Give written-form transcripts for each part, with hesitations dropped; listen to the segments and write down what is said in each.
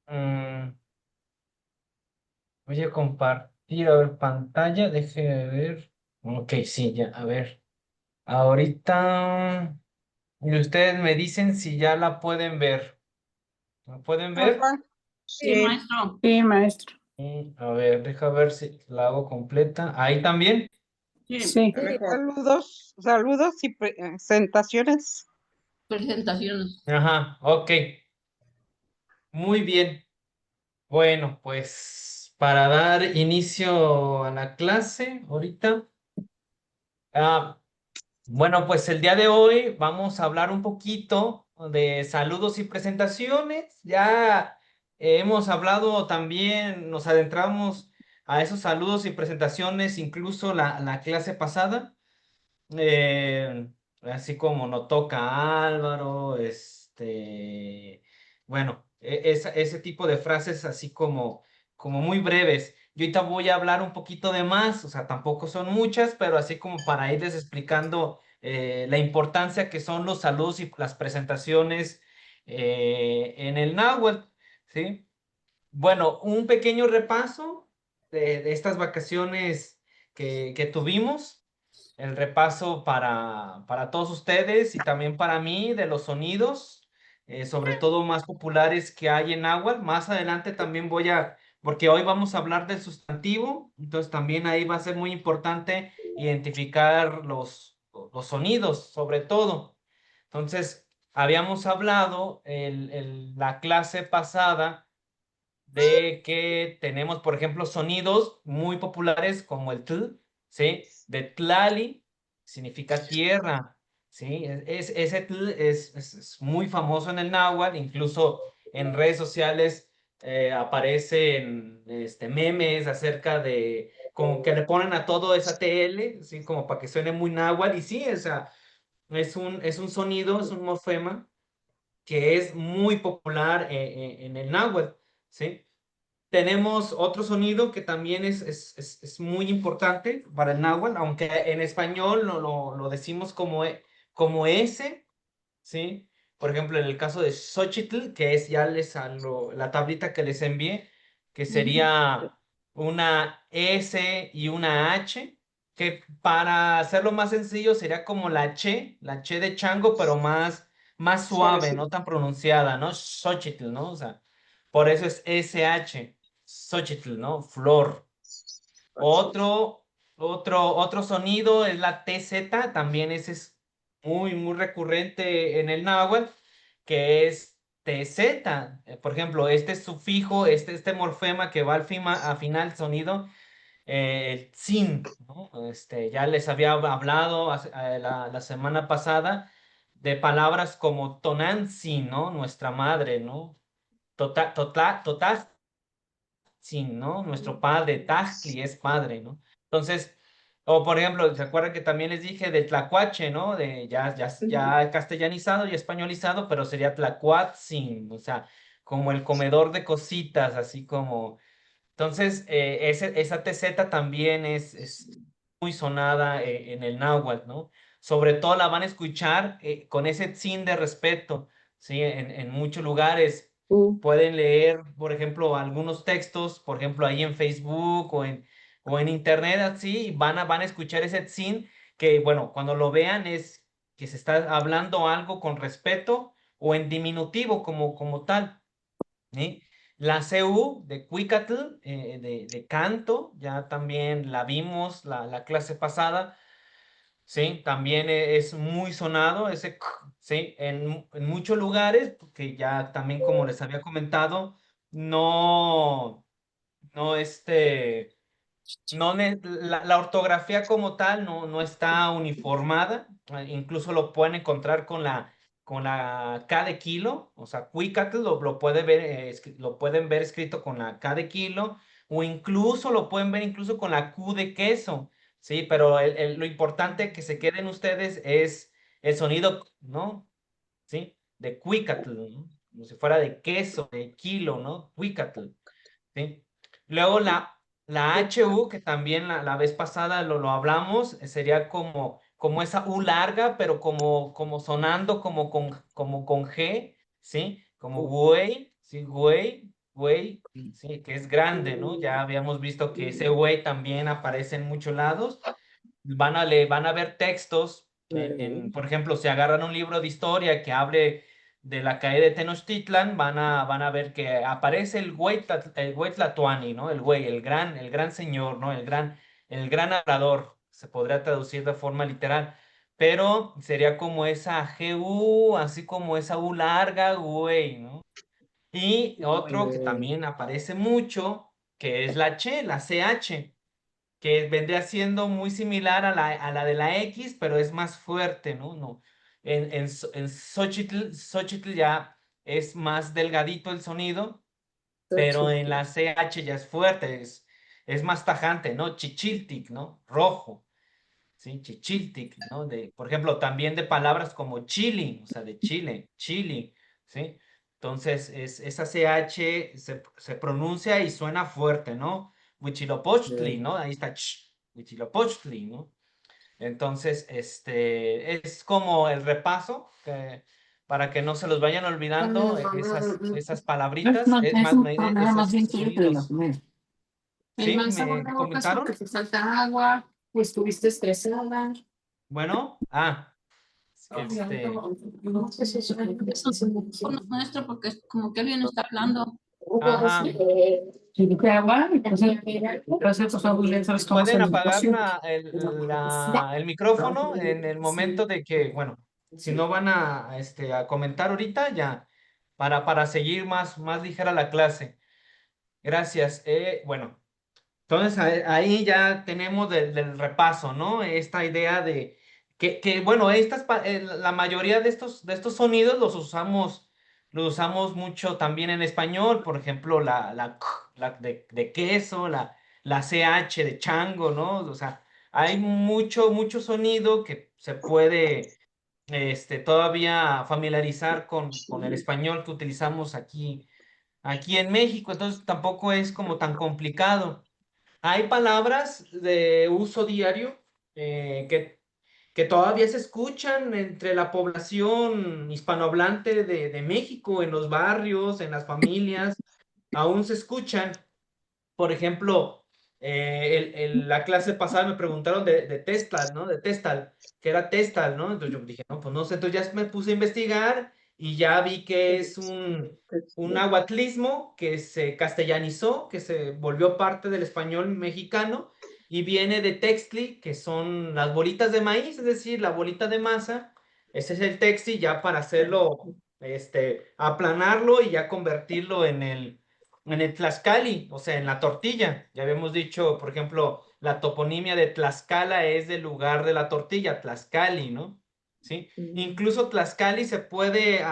Mm, voy a compartir, a ver, pantalla, déjeme ver. Ok, sí, ya, a ver. Ahorita, y ustedes me dicen si ya la pueden ver. ¿La pueden ver? Ajá. Sí, Sí, maestro. sí, maestro. A ver, deja ver si la hago completa. Ahí también. Sí, Sí. mejor. Saludos y presentaciones. Presentaciones. Ajá, ok. Muy bien. Bueno, pues para dar inicio a la clase ahorita. ah, bueno, pues el día de hoy vamos a hablar un poquito de saludos y presentaciones. Ya hemos hablado también, nos adentramos a esos saludos y presentaciones, incluso la clase pasada. Eh, Así como no toca Álvaro, bueno, ese tipo de frases así como muy breves. Yo ahorita voy a hablar un poquito de más, o sea, tampoco son muchas, pero así como para irles explicando la importancia que son los saludos y las presentaciones en el náhuatl, ¿sí? Bueno, un pequeño repaso de estas vacaciones que tuvimos, el repaso para todos ustedes y también para mí de los sonidos, sobre todo más populares que hay en náhuatl. Más adelante también porque hoy vamos a hablar del sustantivo, entonces también ahí va a ser muy importante identificar los sonidos, sobre todo. Entonces, habíamos hablado la clase pasada de que tenemos, por ejemplo, sonidos muy populares como el tl, ¿sí? De tlali, significa tierra, ¿sí? Ese tl es muy famoso en el náhuatl, incluso en redes sociales aparecen memes acerca de, como que le ponen a todo esa TL, ¿sí? Como para que suene muy náhuatl, y sí, o sea, es un sonido, es un morfema que es muy popular en el náhuatl, ¿sí? Tenemos otro sonido que también es muy importante para el náhuatl, aunque en español lo decimos como S, ¿sí? Por ejemplo, en el caso de Xochitl, que es ya la tablita que les envié, que sería una S y una H, que para hacerlo más sencillo sería como la Che de chango, pero más suave, no tan pronunciada, ¿no? Xochitl, ¿no? O sea, por eso es SH, Xochitl, ¿no? Flor. Otro, otro sonido es la TZ, también ese es muy recurrente en el náhuatl, que es TZ. Por ejemplo, este sufijo, este morfema que va a final sonido, el tzin, ¿no? Ya les había hablado la semana pasada de palabras como Tonantzin, ¿no? Nuestra madre, ¿no? Total, sí, ¿no? Nuestro padre, Tajtli es padre, ¿no? Entonces, o por ejemplo, ¿se acuerdan que también les dije de Tlacuache, ¿no? De ya castellanizado y españolizado, pero sería Tlacuatzin, o sea, como el comedor de cositas, así como. Entonces, esa TZ también es muy sonada en el náhuatl, ¿no? Sobre todo la van a escuchar con ese tzin de respeto, ¿sí? En muchos lugares pueden leer, por ejemplo, algunos textos, por ejemplo, ahí en Facebook o en Internet, así, y van a escuchar ese tzin que, bueno, cuando lo vean es que se está hablando algo con respeto o en diminutivo como tal, ¿sí? La CU de Cuicatl, de canto, ya también la vimos la clase pasada, ¿sí? También es muy sonado ese, ¿sí? En muchos lugares, porque ya también como les había comentado, no, no, la ortografía como tal no está uniformada, incluso lo pueden encontrar con la K de kilo, o sea, Cuicatl lo puede ver, lo pueden ver escrito con la K de kilo, o incluso lo pueden ver incluso con la Q de queso, ¿sí? Pero lo importante que se queden ustedes es el sonido, ¿no? ¿Sí? De Cuicatl, ¿no? Como si fuera de queso, de kilo, ¿no? Cuicatl. ¿Sí? Luego la HU, que también la vez pasada lo hablamos, sería como esa U larga, pero como sonando como con G, ¿sí? Como güey, ¿sí? Güey, güey, sí, que es grande, ¿no? Ya habíamos visto que ese güey también aparece en muchos lados. Van a ver textos, por ejemplo, si agarran un libro de historia que hable de la caída de Tenochtitlan, van a ver que aparece el güey Tlatoani, ¿no? El güey, el gran señor, ¿no? El gran hablador, se podría traducir de forma literal, pero sería como esa GU, así como esa U larga, güey, ¿no? Y otro que también aparece mucho, que es la CH, que vendría siendo muy similar a la de la X, pero es más fuerte, ¿no? No. En Xochitl ya es más delgadito el sonido, pero en la CH ya es fuerte, es más tajante, ¿no? Chichiltic, ¿no? Rojo, ¿sí? Chichiltic, ¿no? Por ejemplo, también de palabras como chili, o sea, de Chile, chili, ¿sí? Entonces, esa CH se pronuncia y suena fuerte, ¿no? Huitzilopochtli, ¿no? Ahí está, Huitzilopochtli, ¿no? Entonces, es como el repaso para que no se los vayan olvidando esas palabritas. Es Es más, un problema más esos bien tuyo que sonidos. los míos. El ¿Sí? mal sabor ¿Me de boca es porque comentaron? te falta agua, o estuviste estresada. Bueno, No sé si es un tono nuestro porque es como que alguien está hablando. ajá. Si tú agua, entonces pues vamos bien, sabes cómo Pueden hacer el apagar negocio. el micrófono en el momento de que, bueno, si no van a comentar ahorita, ya, para seguir más ligera la clase. Gracias. Bueno, entonces ahí ya tenemos del repaso, ¿no? Esta idea de bueno, la mayoría de estos sonidos los usamos mucho también en español, por ejemplo, la k, la de queso, la CH de chango, ¿no? O sea, hay mucho sonido que se puede todavía familiarizar con el español que utilizamos aquí en México, entonces tampoco es como tan complicado. Hay palabras de uso diario que todavía se escuchan entre la población hispanohablante de México, en los barrios, en las familias, aún se escuchan. Por ejemplo, la clase pasada me preguntaron de Testal, ¿no? De Testal, que era Testal, ¿no? Entonces yo dije, no, pues no sé, entonces ya me puse a investigar y ya vi que es un nahuatlismo que se castellanizó, que se volvió parte del español mexicano y viene de textli, que son las bolitas de maíz, es decir, la bolita de masa. Ese es el textli ya para hacerlo, aplanarlo y ya convertirlo en el Tlaxcali, o sea, en la tortilla. Ya habíamos dicho, por ejemplo, la toponimia de Tlaxcala es del lugar de la tortilla, Tlaxcali, ¿no? ¿Sí? Incluso Tlaxcali se puede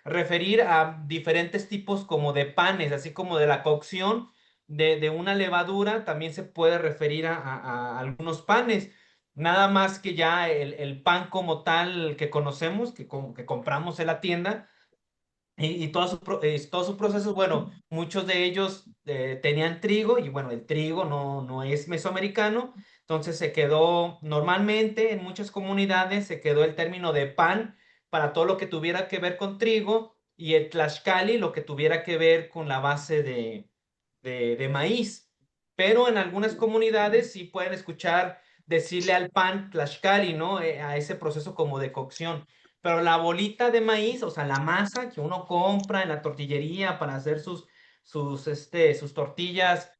referir a diferentes tipos como de panes, así como de la cocción de una levadura, también se puede referir a algunos panes. Nada más que ya el pan como tal que conocemos, que compramos en la tienda, y todos sus procesos, bueno, muchos de ellos tenían trigo y bueno, el trigo no es mesoamericano, entonces se quedó normalmente en muchas comunidades, se quedó el término de pan para todo lo que tuviera que ver con trigo y el tlaxcali lo que tuviera que ver con la base de maíz. Pero en algunas comunidades sí pueden escuchar decirle al pan tlaxcali, ¿no? A ese proceso como de cocción. Pero la bolita de maíz, o sea, la masa que uno compra en la tortillería para hacer sus tortillas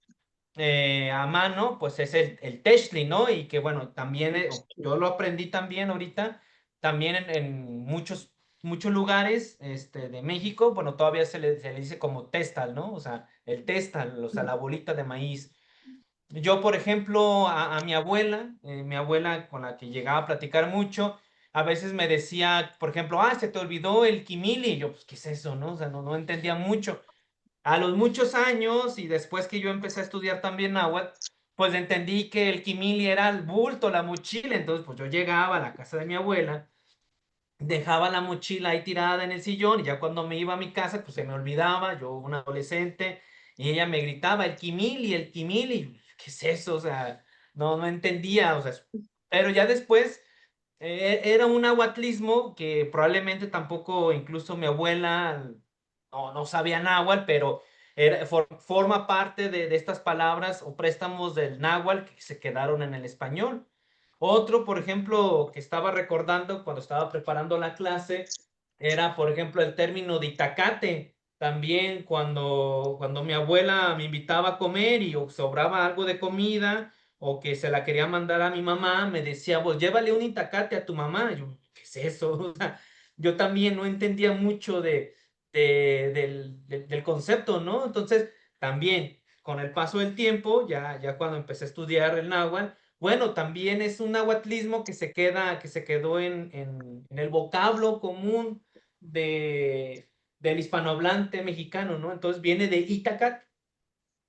a mano, pues es el Techli, ¿no? Y que bueno, también yo lo aprendí también ahorita, también en muchos lugares de México, bueno, todavía se le dice como testal, ¿no? O sea, el testal, o sea, la bolita de maíz. Yo, por ejemplo, a mi abuela con la que llegaba a platicar mucho, a veces me decía, por ejemplo, se te olvidó el kimili. Y yo, pues, ¿qué es eso, no? O sea, no entendía mucho. A los muchos años y después que yo empecé a estudiar también náhuatl, pues entendí que el kimili era el bulto, la mochila. Entonces, pues yo llegaba a la casa de mi abuela, dejaba la mochila ahí tirada en el sillón y ya cuando me iba a mi casa, pues se me olvidaba, yo un adolescente, y ella me gritaba, el Kimili, ¿qué es eso? O sea, no entendía, o sea, pero ya después era un aguatlismo que probablemente tampoco incluso mi abuela no sabía náhuatl, pero forma parte de estas palabras o préstamos del náhuatl que se quedaron en el español. Otro, por ejemplo, que estaba recordando cuando estaba preparando la clase, era, por ejemplo, el término de itacate. También cuando mi abuela me invitaba a comer y sobraba algo de comida o que se la quería mandar a mi mamá, me decía, pues llévale un itacate a tu mamá. Yo, ¿qué es eso? O sea, yo también no entendía mucho del concepto, ¿no? Entonces, también con el paso del tiempo, ya cuando empecé a estudiar el náhuatl, bueno, también es un nahuatlismo que se quedó en el vocablo común del hispanohablante mexicano, ¿no? Entonces viene de Itacat,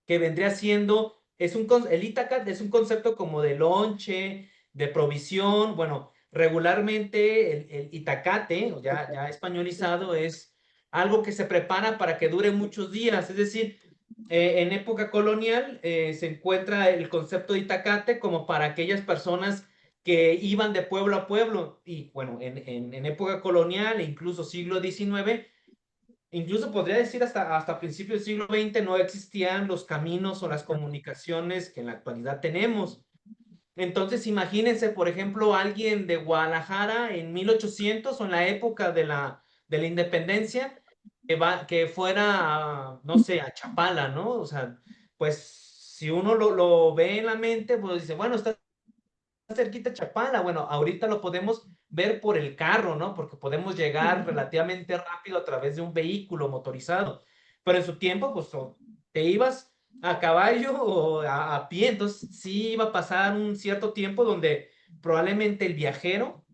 que vendría siendo, el Itacat es un concepto como de lonche, de provisión, bueno, regularmente el Itacate, o ya españolizado, es algo que se prepara para que dure muchos días, es decir, en época colonial se encuentra el concepto de Itacate como para aquellas personas que iban de pueblo a pueblo y bueno, en época colonial e incluso siglo XIX, incluso podría decir hasta principios del siglo XX no existían los caminos o las comunicaciones que en la actualidad tenemos. Entonces, imagínense, por ejemplo, alguien de Guadalajara en 1800 o en la época de la independencia, que fuera, no sé, a Chapala, ¿no? O sea, pues si uno lo ve en la mente, pues dice, bueno, está cerquita Chapala. Bueno, ahorita lo podemos ver por el carro, ¿no? Porque podemos llegar relativamente rápido a través de un vehículo motorizado. Pero en su tiempo, pues te ibas a caballo o a pie. Entonces sí iba a pasar un cierto tiempo donde probablemente el viajero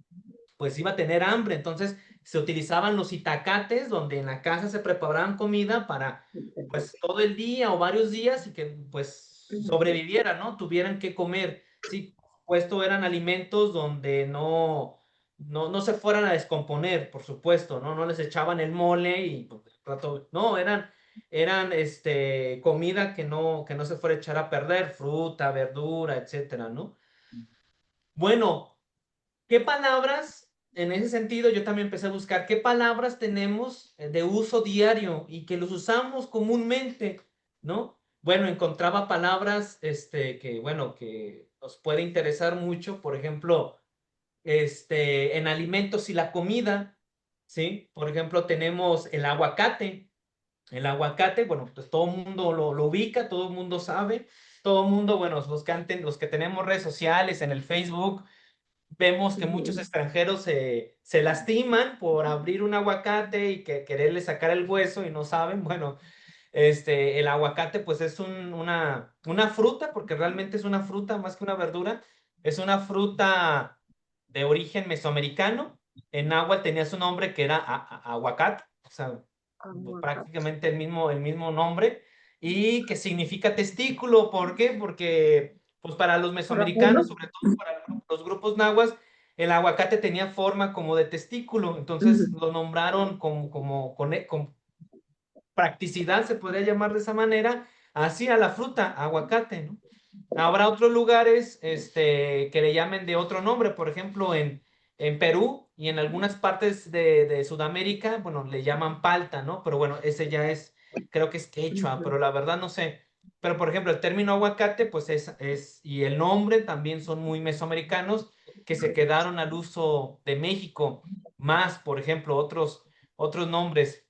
pues iba a tener hambre. Entonces se utilizaban los itacates donde en la casa se preparaban comida para pues todo el día o varios días y que pues sobrevivieran, ¿no? Tuvieran que comer. Sí, puesto eran alimentos donde no se fueran a descomponer, por supuesto, ¿no? No les echaban el mole y pues, no, eran comida que no se fuera a echar a perder, fruta, verdura, etcétera, ¿no? Bueno, ¿qué palabras, en ese sentido, yo también empecé a buscar qué palabras tenemos de uso diario y que los usamos comúnmente, ¿no? Bueno, encontraba palabras, bueno, que nos puede interesar mucho, por ejemplo, en alimentos y la comida, ¿sí? Por ejemplo, tenemos el aguacate. El aguacate, bueno, pues todo el mundo lo ubica, todo el mundo sabe, todo el mundo, bueno, los que tenemos redes sociales en el Facebook, vemos que muchos extranjeros se lastiman por abrir un aguacate y que quererle sacar el hueso y no saben. Bueno, el aguacate pues es una fruta, porque realmente es una fruta más que una verdura. Es una fruta de origen mesoamericano. En náhuatl tenía su nombre que era aguacate, o sea, prácticamente el mismo nombre, y que significa testículo. ¿Por qué? Porque pues para los mesoamericanos, sobre todo para los grupos nahuas, el aguacate tenía forma como de testículo, entonces lo nombraron con practicidad, se podría llamar de esa manera, así a la fruta, aguacate, ¿no? Habrá otros lugares que le llamen de otro nombre, por ejemplo, en Perú y en algunas partes de Sudamérica, bueno, le llaman palta, ¿no? Pero bueno, ese ya creo que es quechua, pero la verdad no sé. Pero por ejemplo, el término aguacate, pues y el nombre también son muy mesoamericanos que se quedaron al uso de México, más, por ejemplo, otros nombres.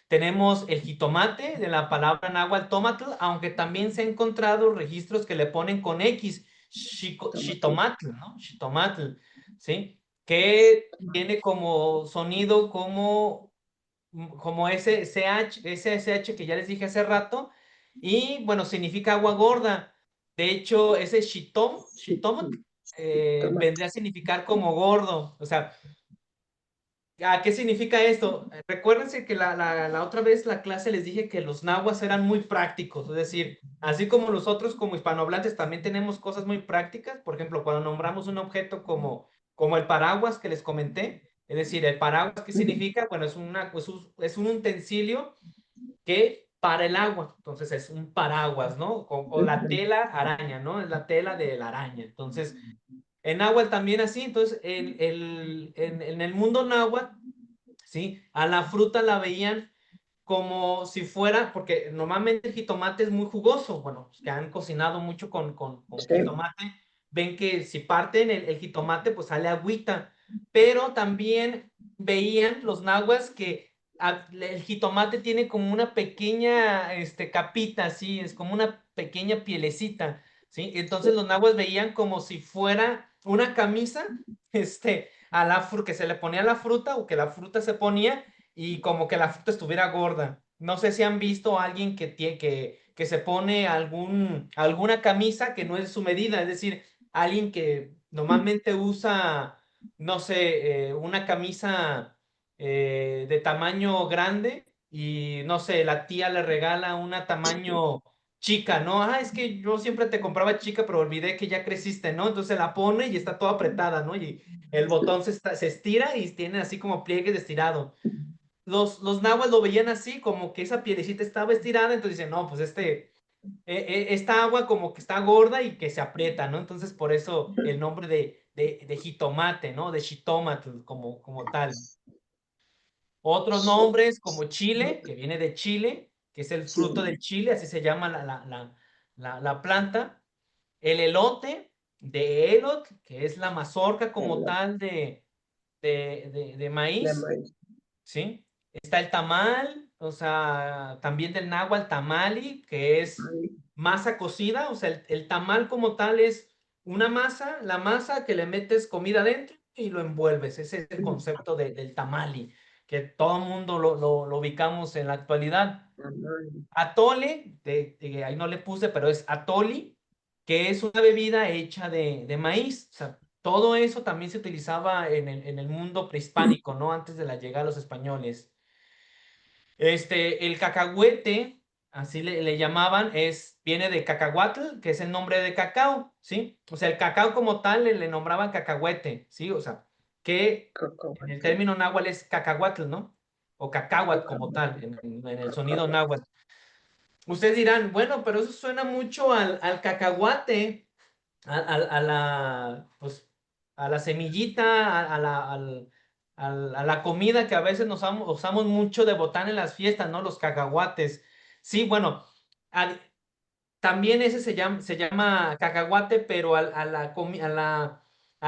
Tenemos el jitomate de la palabra náhuatl tomatl, aunque también se han encontrado registros que le ponen con X, xitomatl, ¿no? Xitomatl, ¿sí? Que tiene como sonido como ese SH que ya les dije hace rato, y bueno, significa agua gorda. De hecho, ese xitomotl vendría a significar como gordo, o sea, ¿qué significa esto? Recuérdense que la otra vez la clase les dije que los nahuas eran muy prácticos, es decir, así como nosotros como hispanohablantes también tenemos cosas muy prácticas, por ejemplo, cuando nombramos un objeto como el paraguas que les comenté, es decir, el paraguas, ¿qué significa? Bueno, es un utensilio que para el agua, entonces es un paraguas, ¿no? O la tela araña, ¿no? Es la tela de la araña, entonces en náhuatl también así, entonces en el mundo náhuatl ¿sí? A la fruta la veían como si fuera, porque normalmente el jitomate es muy jugoso, bueno, los que han cocinado mucho con Sí. jitomate, ven que si parten el jitomate, pues sale agüita, pero también veían los nahuas que el jitomate tiene como una pequeña capita, así, es como una pequeña pielecita, ¿sí? Entonces los nahuas veían como si fuera una camisa, que se le ponía a la fruta o que la fruta se ponía y como que la fruta estuviera gorda. No sé si han visto a alguien que se pone alguna camisa que no es su medida, es decir, alguien que normalmente usa, no sé, una camisa de tamaño grande y no sé, la tía le regala una tamaño chica, ¿no? Ah, es que yo siempre te compraba chica, pero olvidé que ya creciste, ¿no? Entonces la pone y está toda apretada, ¿no? Y el botón se estira y tiene así como pliegues de estirado. Los nahuas lo veían así, como que esa pielecita estaba estirada, entonces dicen, no, pues esta agua como que está gorda y que se aprieta, ¿no? Entonces por eso el nombre de jitomate, ¿no? De shitomatl como tal. Otros nombres como chile, que viene de Chile, que es el fruto del chile, así se llama la planta. El elote de elot, que es la mazorca como tal de maíz, ¿sí? Está el tamal, o sea, también del náhuatl tamali, que es masa cocida, o sea, el tamal como tal es una masa, la masa que le metes comida dentro y lo envuelves. Ese es el concepto del tamali, que todo el mundo lo ubicamos en la actualidad. Atole, ahí no le puse, pero es atoli, que es una bebida hecha de maíz. O sea, todo eso también se utilizaba en el mundo prehispánico, ¿no? Antes de la llegada de los españoles. El cacahuete, así le llamaban, viene de cacahuatl, que es el nombre de cacao, ¿sí? O sea, el cacao como tal le nombraban cacahuete, ¿sí? O sea, que en el término náhuatl es cacahuatl, ¿no? O cacahuat como tal, en el sonido náhuatl. Ustedes dirán, bueno, pero eso suena mucho al cacahuate, pues, a la semillita, a la comida que a veces usamos mucho de botán en las fiestas, ¿no? Los cacahuates. Sí, bueno, también ese se llama cacahuate, pero a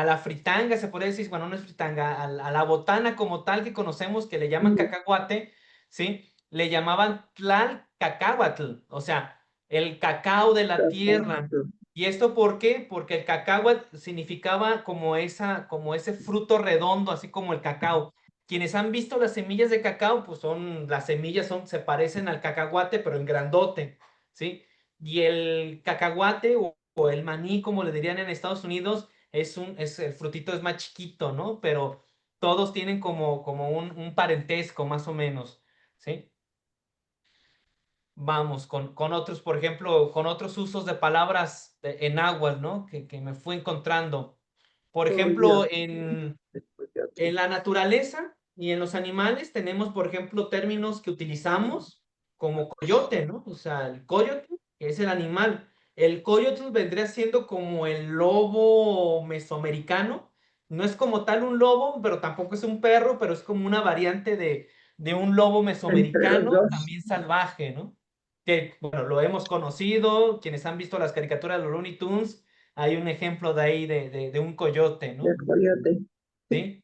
la fritanga, se puede decir, bueno, no es fritanga, a la botana como tal que conocemos que le llaman cacahuate, ¿sí? Le llamaban tlalcacahuatl, o sea, el cacao de la tierra. ¿Y esto por qué? Porque el cacahuatl significaba como ese fruto redondo, así como el cacao. Quienes han visto las semillas de cacao, pues las semillas se parecen al cacahuate, pero en grandote, ¿sí? Y el cacahuate o el maní, como le dirían en Estados Unidos, el frutito es más chiquito, ¿no? Pero todos tienen como un parentesco, más o menos, ¿sí? Vamos, con otros, por ejemplo, con otros usos de palabras en náhuatl, ¿no? Que me fui encontrando. Por ejemplo, en la naturaleza y en los animales tenemos, por ejemplo, términos que utilizamos como coyote, ¿no? O sea, el coyote, que es el animal. El coyote vendría siendo como el lobo mesoamericano. No es como tal un lobo, pero tampoco es un perro, pero es como una variante de un lobo Entre los mesoamericano, dos. también salvaje, ¿no? Que, bueno, lo hemos conocido, quienes han visto las caricaturas de los Looney Tunes, hay un ejemplo de ahí de un coyote, ¿no? De coyote. ¿Sí?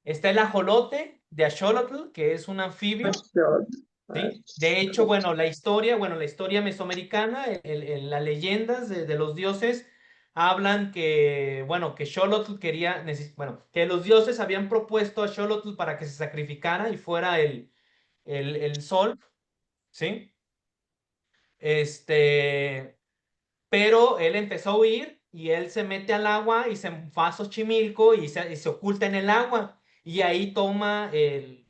Está el ajolote de Axolotl, que es un anfibio, ¿sí? De hecho, bueno, la historia mesoamericana, las leyendas de los dioses hablan que, bueno, que Xolotl que los dioses habían propuesto a Xolotl para que se sacrificara y fuera el sol, ¿sí? Pero él empezó a huir y él se mete al agua y se va a Xochimilco y se oculta en el agua. Y ahí toma el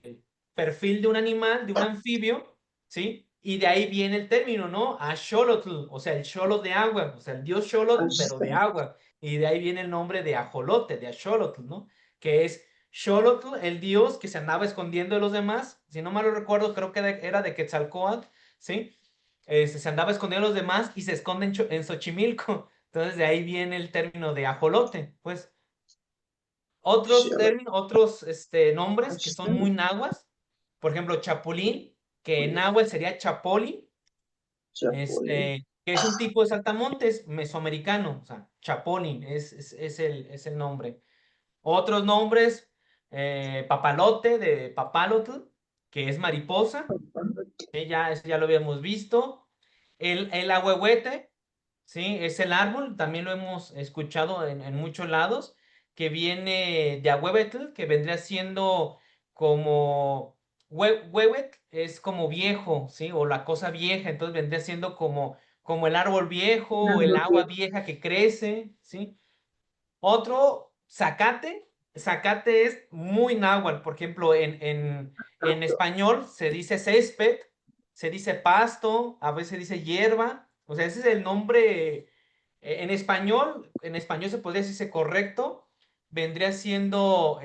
perfil de un animal, de un anfibio, ¿sí? Y de ahí viene el término, ¿no? Axolotl, o sea, el xolotl de agua, o sea, el dios xolotl, pero de agua. Y de ahí viene el nombre de ajolote, de axolotl, ¿no? Que es xolotl, el dios que se andaba escondiendo de los demás. Si no mal lo recuerdo, creo que era de Quetzalcóatl, ¿sí? Se andaba escondiendo a los demás y se esconde en Xochimilco. Entonces de ahí viene el término de ajolote. Pues otros nombres que son muy nahuas Por ejemplo, chapulín, que en náhuatl sería chapoli, Chapulín. que es un tipo de saltamontes mesoamericano, o sea, chapolín es el nombre. Otros nombres, papalote de papalotl, que es mariposa, eso ya lo habíamos visto. El ahuehuete, ¿sí? Es el árbol, también lo hemos escuchado en muchos lados, que viene de ahuehuetl, que vendría siendo como, huehuet es como viejo, ¿sí? O la cosa vieja, entonces vendría siendo como el árbol viejo o el agua vieja que crece, ¿sí? Otro, zacate. Zacate es muy náhuatl. Por ejemplo, en español se dice césped, se dice pasto, a veces se dice hierba. O sea, ese es el nombre. En español se podría decirse correcto. Vendría siendo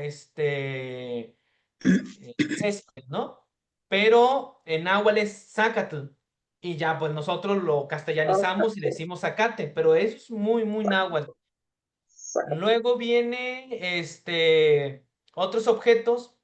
césped, ¿no? Pero en náhuatl es zacatl. Y ya, pues nosotros lo castellanizamos y decimos zacate, pero eso es muy, muy náhuatl. Luego viene otros objetos,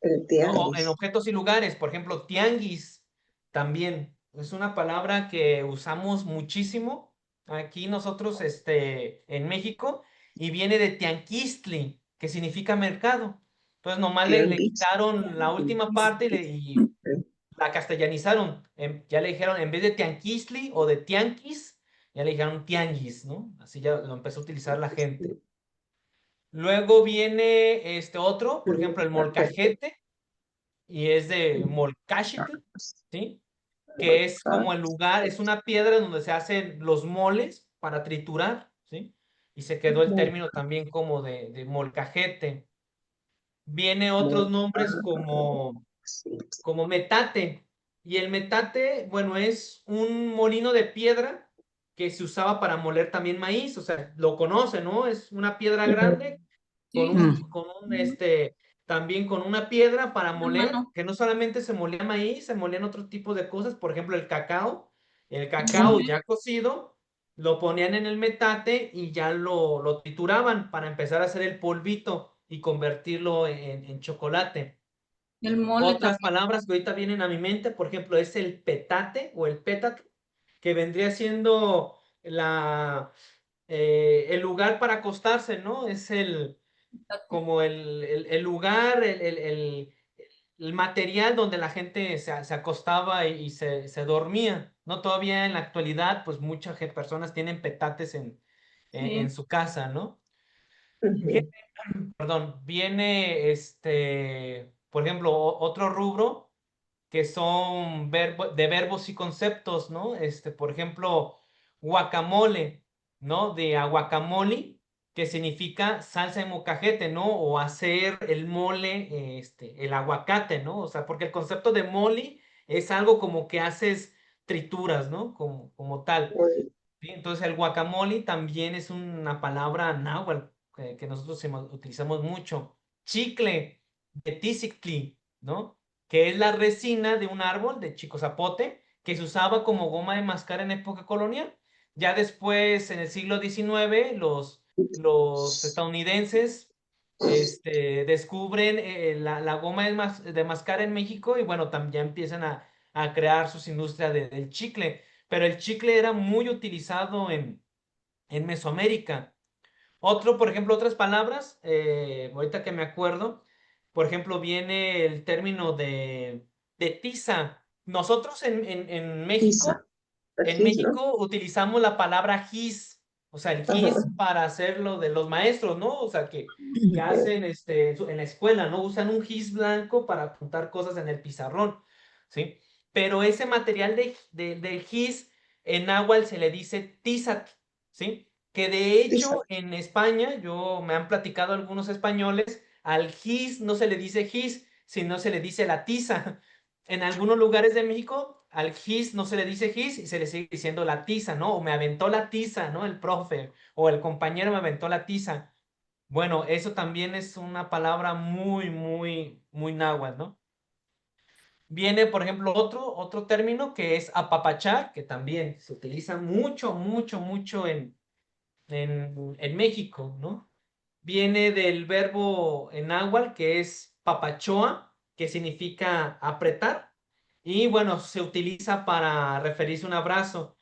El ¿no? O en tianguis. objetos y lugares, por ejemplo, tianguis también. Es una palabra que usamos muchísimo aquí nosotros en México y viene de tianquistli, que significa mercado. Entonces nomás le Tianguis. quitaron la última parte y la castellanizaron. Ya le dijeron, en vez de tianquistli o de tianquis, ya le dijeron tianguis, ¿no? Así ya lo empezó a utilizar la gente. Luego viene otro, por ejemplo, el molcajete, y es de molcajete, ¿sí? Que es como el lugar, es una piedra donde se hacen los moles para triturar, ¿sí? Y se quedó el término también como de molcajete. Viene otros nombres como metate. Y el metate, bueno, es un molino de piedra que se usaba para moler también maíz, o sea, lo conoce, ¿no? Es una piedra grande con Sí, también con una piedra para moler, hermano. que no solamente se molía maíz, se molían otro tipo de cosas, por ejemplo, el cacao Ujú. ya cocido, lo ponían en el metate y ya lo trituraban para empezar a hacer el polvito y convertirlo en chocolate. El mole Otras también. palabras que ahorita vienen a mi mente, por ejemplo, es el petate o el pétate, que vendría siendo el lugar para acostarse, ¿no? Es como el lugar, el material donde la gente se acostaba y se dormía, ¿no? Todavía en la actualidad, pues muchas personas tienen petates en Sí. su casa, ¿no? Ujú. Perdón, viene por ejemplo, otro rubro que son de verbos y conceptos, ¿no? Por ejemplo, guacamole, ¿no? De aguacamole, que significa salsa de molcajete, ¿no? O hacer el mole, el aguacate, ¿no? O sea, porque el concepto de mole es algo como que haces trituras, ¿no? Como tal. ¿Sí? Entonces el guacamole también es una palabra náhuatl que nosotros utilizamos mucho. Chicle, de tisictli, ¿no? Que es la resina de un árbol de chico zapote que se usaba como goma de mascar en época colonial. Ya después, en el siglo XIX, los estadounidenses descubren la goma de mascar en México y bueno, también empiezan a crear sus industrias del chicle, pero el chicle era muy utilizado en Mesoamérica. Por ejemplo, otras palabras, ahorita que me acuerdo, por ejemplo, viene el término de tiza. Nosotros en Pizza. México, en Así, ¿no? México utilizamos la palabra gis, o sea, el Ajá. gis para hacerlo de los maestros, ¿no? O sea, que hacen en la escuela, ¿no? Usan un gis blanco para apuntar cosas en el pizarrón, ¿sí? Pero ese material del gis en náhuatl se le dice tizat, ¿sí? Que de Pizza. hecho en España, me han platicado algunos españoles, al gis no se le dice gis, sino se le dice la tiza. En algunos lugares de México, al gis no se le dice gis y se le sigue diciendo la tiza, ¿no? O me aventó la tiza, ¿no? El profe, o el compañero me aventó la tiza. Bueno, eso también es una palabra muy, muy, muy náhuatl, ¿no? Viene, por ejemplo, otro término que es apapachar, que también se utiliza mucho, mucho, mucho en México, ¿no? Viene del verbo en náhuatl que es papachoa, que significa apretar, y bueno, se utiliza para referirse a un abrazo.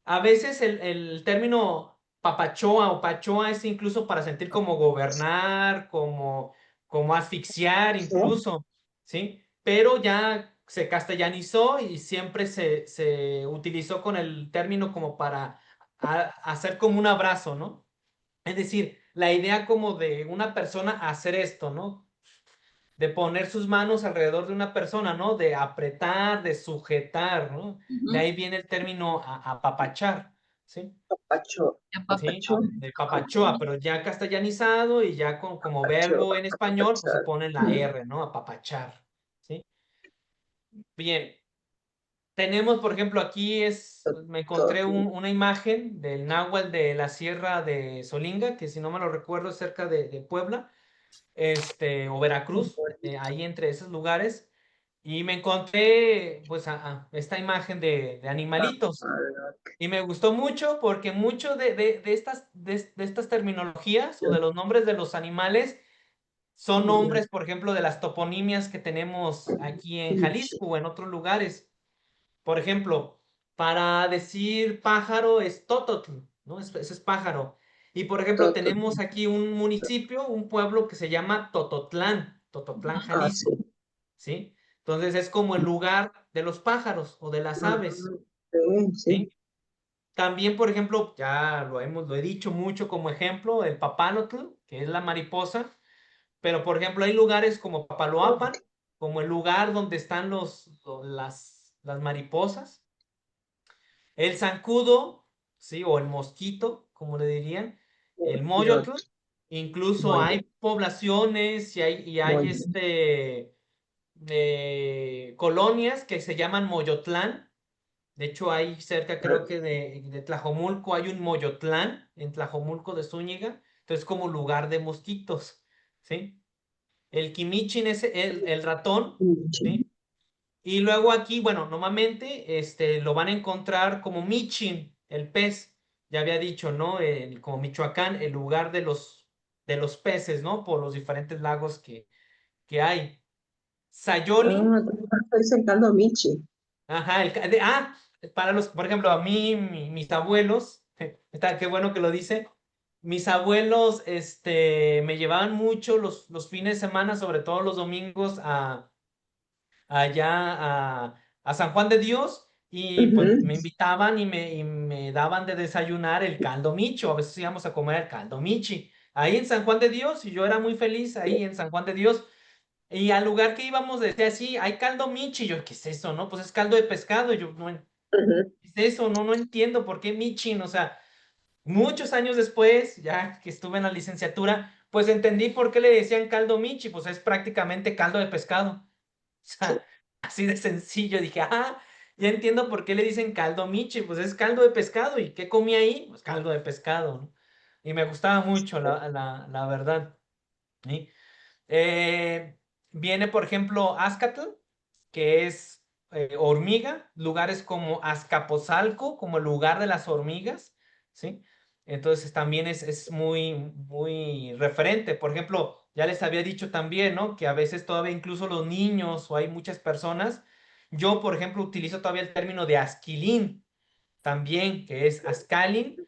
A veces el término papachoa o pachoa es incluso para sentir como gobernar, como asfixiar incluso, ¿sí? Pero ya se castellanizó y siempre se utilizó con el término como para hacer como un abrazo, ¿no? Es decir, la idea como de una persona hacer esto, ¿no? De poner sus manos alrededor de una persona, ¿no? De apretar, de sujetar, ¿no? De ahí viene el término apapachar, ¿sí? Papacho, Sí, papacho, de papachoa, pero ya castellanizado y ya como papacho, verbo en español, pues se apapachar. pone la R, ¿no? Apapachar, ¿sí? Bien, tenemos, por ejemplo, aquí me encontré una imagen del náhuatl de la Sierra de Solinga, que si no me lo recuerdo es cerca de Puebla, o Veracruz, ahí entre esos lugares, y me encontré pues esta imagen de animalitos. Y me gustó mucho porque mucho de estas terminologías o de los nombres de los animales son nombres, por ejemplo, de las toponimias que tenemos aquí en Jalisco o en otros lugares. Por ejemplo, para decir pájaro es tototl, ¿no? Ese es pájaro. Y por ejemplo, tenemos aquí un municipio, un pueblo que se llama Tototlán, Ah, sí. Jalisco, ¿sí? Entonces es como el lugar de los pájaros o de las aves, Sí, sí. ¿sí? También, por ejemplo, ya lo he dicho mucho como ejemplo, el papalotl, que es la mariposa, pero por ejemplo hay lugares como Papaloapan, como el lugar donde están las mariposas, el zancudo, ¿sí? O el mosquito, como le dirían, el moyotl, incluso Moyo, hay poblaciones y hay moyo. colonias que se llaman Moyotlán. De hecho, hay cerca, creo que de Tlajomulco, hay un Moyotlán, en Tlajomulco de Zúñiga. Entonces, como lugar de mosquitos, ¿sí? El quimichin es el ratón, ¿sí? Y luego aquí, bueno, normalmente lo van a encontrar como michin, el pez. Ya había dicho, ¿no? Como Michoacán, el lugar de los peces, ¿no? Por los diferentes lagos que hay. Sayoli. Ah, estoy sentando Michi. Ajá, para por ejemplo, a mí, mis abuelos, qué bueno que lo dice, mis abuelos, me llevaban mucho los fines de semana, sobre todo los domingos, allá a San Juan de Dios, y pues Ujú. me invitaban y me daban de desayunar el caldo micho, a veces íbamos a comer el caldo michi, ahí en San Juan de Dios, y yo era muy feliz ahí en San Juan de Dios. Y al lugar que íbamos decía así, hay caldo michi. Y yo, ¿qué es eso, no? Pues es caldo de pescado. Y yo, no, Ujú. ¿qué es eso? No entiendo por qué michin. O sea, muchos años después, ya que estuve en la licenciatura, pues entendí por qué le decían caldo michi. Pues es prácticamente caldo de pescado. O Sí. sea, así de sencillo. Dije, ya entiendo por qué le dicen caldo michi. Pues es caldo de pescado. ¿Y qué comí ahí? Pues caldo de pescado, ¿no? Y me gustaba mucho, la verdad. ¿Sí? Eh, Viene, por ejemplo, Azcatl, que es hormiga, lugares como Azcapotzalco, como el lugar de las hormigas, ¿sí? Entonces también es muy, muy referente. Por ejemplo, ya les había dicho también, ¿no? Que a veces todavía incluso los niños o hay muchas personas, yo, por ejemplo, utilizo todavía el término de asquilín, también, que es ascalin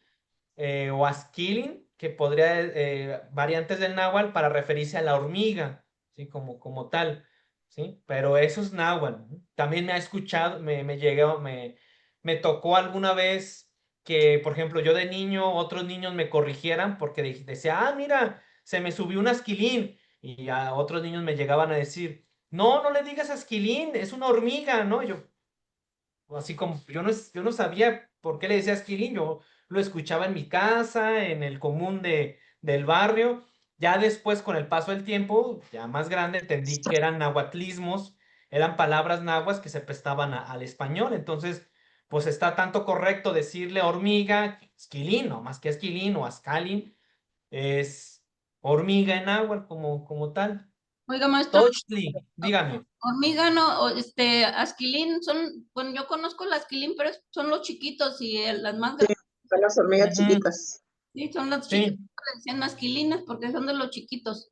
o asquilin, que podría, variantes del náhuatl para referirse a la hormiga, ¿sí? Como tal, ¿sí? Pero eso es náhuatl, ¿no? También me ha escuchado, me tocó alguna vez que, por ejemplo, yo de niño, otros niños me corrigieran porque decía, mira, se me subió un asquilín, y a otros niños me llegaban a decir, no, no le digas asquilín, es una hormiga, ¿no? Yo, así como yo no sabía por qué le decía esquilín, yo lo escuchaba en mi casa, en el común del barrio. Ya después, con el paso del tiempo, ya más grande, entendí que eran nahuatlismos, eran palabras nahuas que se prestaban al español. Entonces, pues está tanto correcto decirle hormiga, esquilín, no más que esquilín o ascalín, es hormiga en náhuatl como tal. Oiga, maestro, Tochtli, dígame. hormiga no, asquilín son, bueno, yo conozco el asquilín, pero son los chiquitos y las más Sí, grandes, son las hormigas Ujú, chiquitas. sí, son las chiquitas, sí. le decían asquilinas porque son de los chiquitos.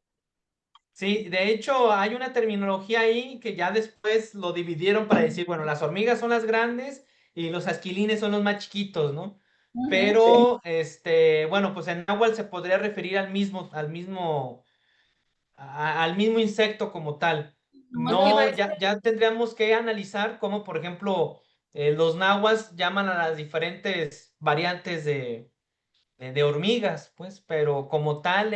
Sí, de hecho hay una terminología ahí que ya después lo dividieron para decir, bueno, las hormigas son las grandes y los asquilines son los más chiquitos, ¿no? Ujú. Pero, bueno, pues en náhuatl se podría referir al mismo insecto como tal. Nomás que No, ya tendríamos que analizar cómo, por ejemplo, los nahuas llaman a las diferentes variantes de hormigas, pues, pero como tal,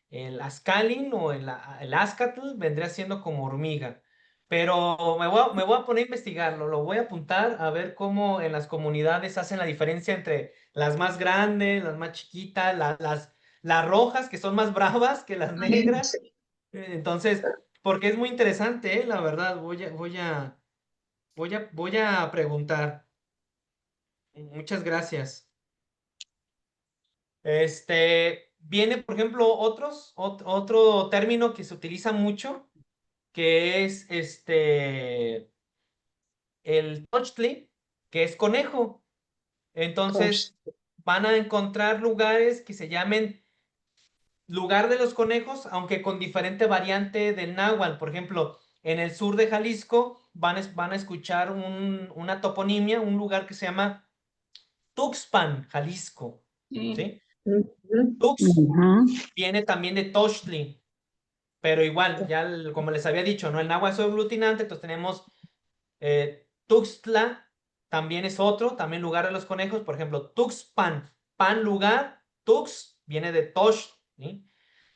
el ascalin o el ascatl vendría siendo como hormiga. Pero me voy a poner a investigarlo, lo voy a apuntar a ver cómo en las comunidades hacen la diferencia entre las más grandes, las más chiquitas, las rojas, que son más bravas que las negras. Sí. Entonces, porque es muy interesante, la verdad, voy a preguntar. Muchas gracias. Viene, por ejemplo, otro término que se utiliza mucho, que es el tochtli, que es conejo. Tosh. Entonces, van a encontrar lugares que se llamen lugar de los conejos, aunque con diferente variante del náhuatl. Por ejemplo, en el sur de Jalisco van a escuchar una toponimia, un lugar que se llama Tuxpan, Jalisco. sí. ¿Sí? Ujú. Tux Ujú. viene también de Tochtli. Pero igual, ya como les había dicho, ¿no? El náhuatl es aglutinante, entonces tenemos Tuxtla, también es otro, también lugar de los conejos, por ejemplo, Tuxpan, pan lugar, Tux viene de Tosh, ¿sí?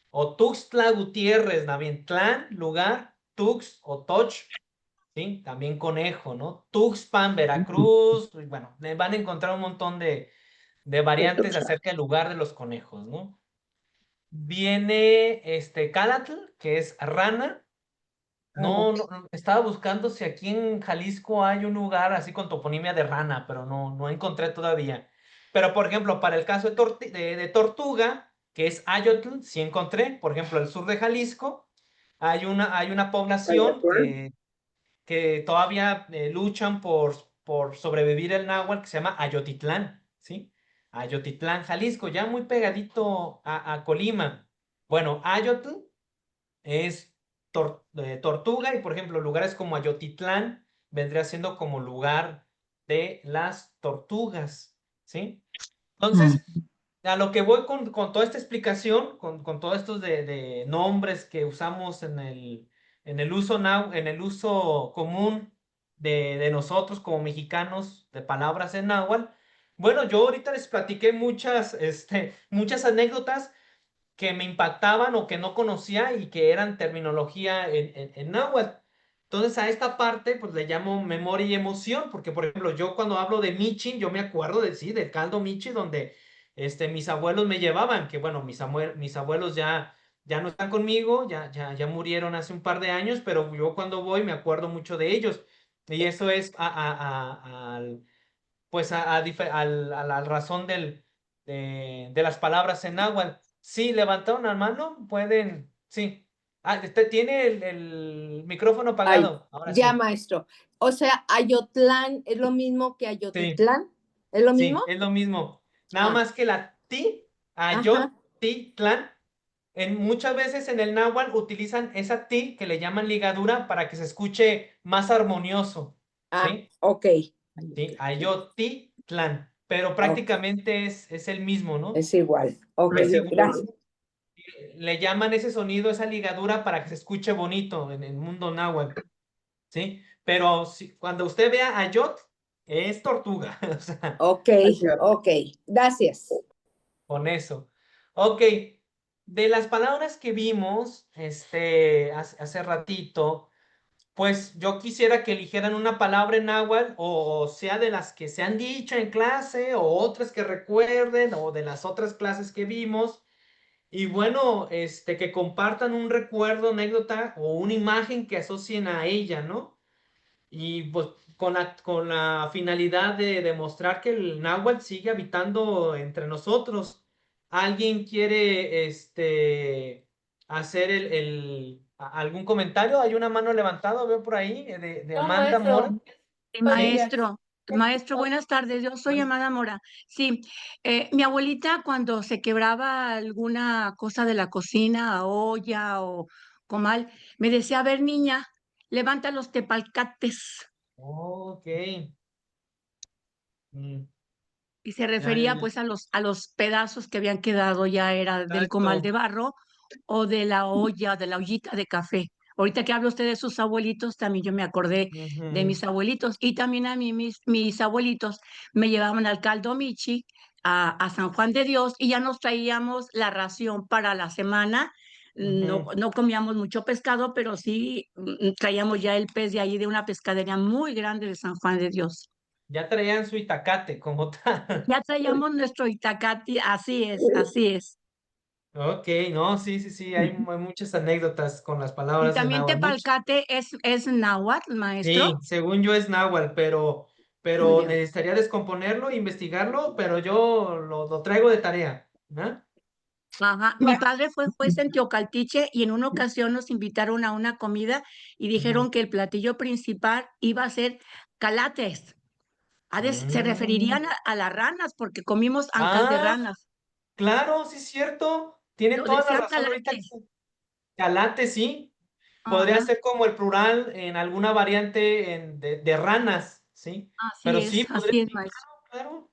O Tuxtla Gutiérrez, también Tlán, lugar, Tux o Toch, ¿sí? También conejo, ¿no? Tuxpan, Veracruz, y bueno, van a encontrar un montón de variantes acerca del lugar de los conejos, ¿no? Viene Calatl, que es rana. No, no, estaba buscando si aquí en Jalisco hay un lugar así con toponimia de rana, pero no encontré todavía. Pero, por ejemplo, para el caso de tortuga, que es Ayotl, sí encontré. Por ejemplo, el sur de Jalisco hay una población Ayatlán. que todavía luchan por sobrevivir el náhuatl, que se llama Ayotitlán, ¿sí? Ayotitlán, Jalisco, ya muy pegadito a Colima. Bueno, Ayotl es tortuga y, por ejemplo, lugares como Ayotitlán vendría siendo como lugar de las tortugas, ¿sí? Mm. Entonces, a lo que voy con toda esta explicación, con todos estos de nombres que usamos en el uso común de nosotros como mexicanos de palabras en náhuatl, bueno, yo ahorita les platiqué muchas anécdotas que me impactaban o que no conocía y que eran terminología en náhuatl. Entonces a esta parte pues le llamo memoria y emoción, porque por ejemplo yo cuando hablo de michi, yo me acuerdo sí, del caldo michi donde mis abuelos me llevaban, que bueno, mis abuelos ya no están conmigo, ya murieron hace un par de años, pero yo cuando voy me acuerdo mucho de ellos. Y eso es pues a la razón de las palabras en náhuatl. Sí, levantaron la mano, pueden, sí. Tiene el micrófono Ay, apagado, ahora ya, sí. maestro. O sea, Ayotlán es lo mismo que Sí, Ayotitlán. ¿Es lo mismo? sí, es lo mismo. Nada Ah, más que la ti, ajá. ayot, ti, clan, muchas veces en el náhuatl utilizan esa ti que le llaman ligadura para que se escuche más armonioso, Ah, ¿sí? ok. Sí, Ayotitlán. Ayotitlán, pero Ok, prácticamente es el mismo, ¿no? es igual. Ok, Es igual. gracias. Ayatlán. Le llaman ese sonido, esa ligadura para que se escuche bonito en el mundo náhuatl, ¿sí? Pero cuando usted vea Ayot, es tortuga, o sea, Ok, Ayot. ok. Gracias. con eso. Ok, de las palabras que vimos hace ratito, pues yo quisiera que eligieran una palabra en náhuatl, o sea, de las que se han dicho en clase, o otras que recuerden, o de las otras clases que vimos. Y bueno, que compartan un recuerdo, anécdota o una imagen que asocien a ella, ¿no? Y pues con la finalidad de demostrar que el náhuatl sigue habitando entre nosotros. ¿Alguien quiere hacer algún comentario? ¿Hay una mano levantada? Veo por ahí, de No, Amanda Mora. maestro. Sí, Maestro, buenas tardes. Yo soy Amada Mora. Sí, mi abuelita cuando se quebraba alguna cosa de la cocina, olla o comal, me decía, a ver, niña, levanta los tepalcates. Ok. Mm, Y se ya, refería pues a los pedazos que habían quedado, ya era del comal de exacto. barro o de la olla, de la ollita de café. Ahorita que habla usted de sus abuelitos, también yo me acordé de Ujú, mis abuelitos. Y también a mí mis abuelitos me llevaban al caldo Michi, a San Juan de Dios, y ya nos traíamos la ración para la semana. No, ujú. no comíamos mucho pescado, pero sí traíamos ya el pez de ahí de una pescadería muy grande de San Juan de Dios. Ya traían su itacate como tal. Ya traíamos nuestro itacati, así es, así es. Ok, no, sí, sí, sí, hay muchas anécdotas con las Y palabras de también náhuatl. tepalcate es náhuatl, maestro. Sí, según yo es náhuatl, Muy pero bien. necesitaría descomponerlo, investigarlo, pero yo lo traigo de tarea. ¿Ah? Ajá. Mi Ma- padre fue juez en Teocaltiche y en una ocasión nos invitaron a una comida y Ujú. dijeron que el platillo principal iba a ser calates. Se Mm. referirían a las ranas porque comimos ancas de Ah, ranas. claro, sí es cierto. Tiene Lo toda la decían razón ahorita. calates. Calate, sí. Podría Ajá. ser como el plural en alguna variante de ranas, ¿sí? Pero sí, podría, Así es, sí, maestro. claro,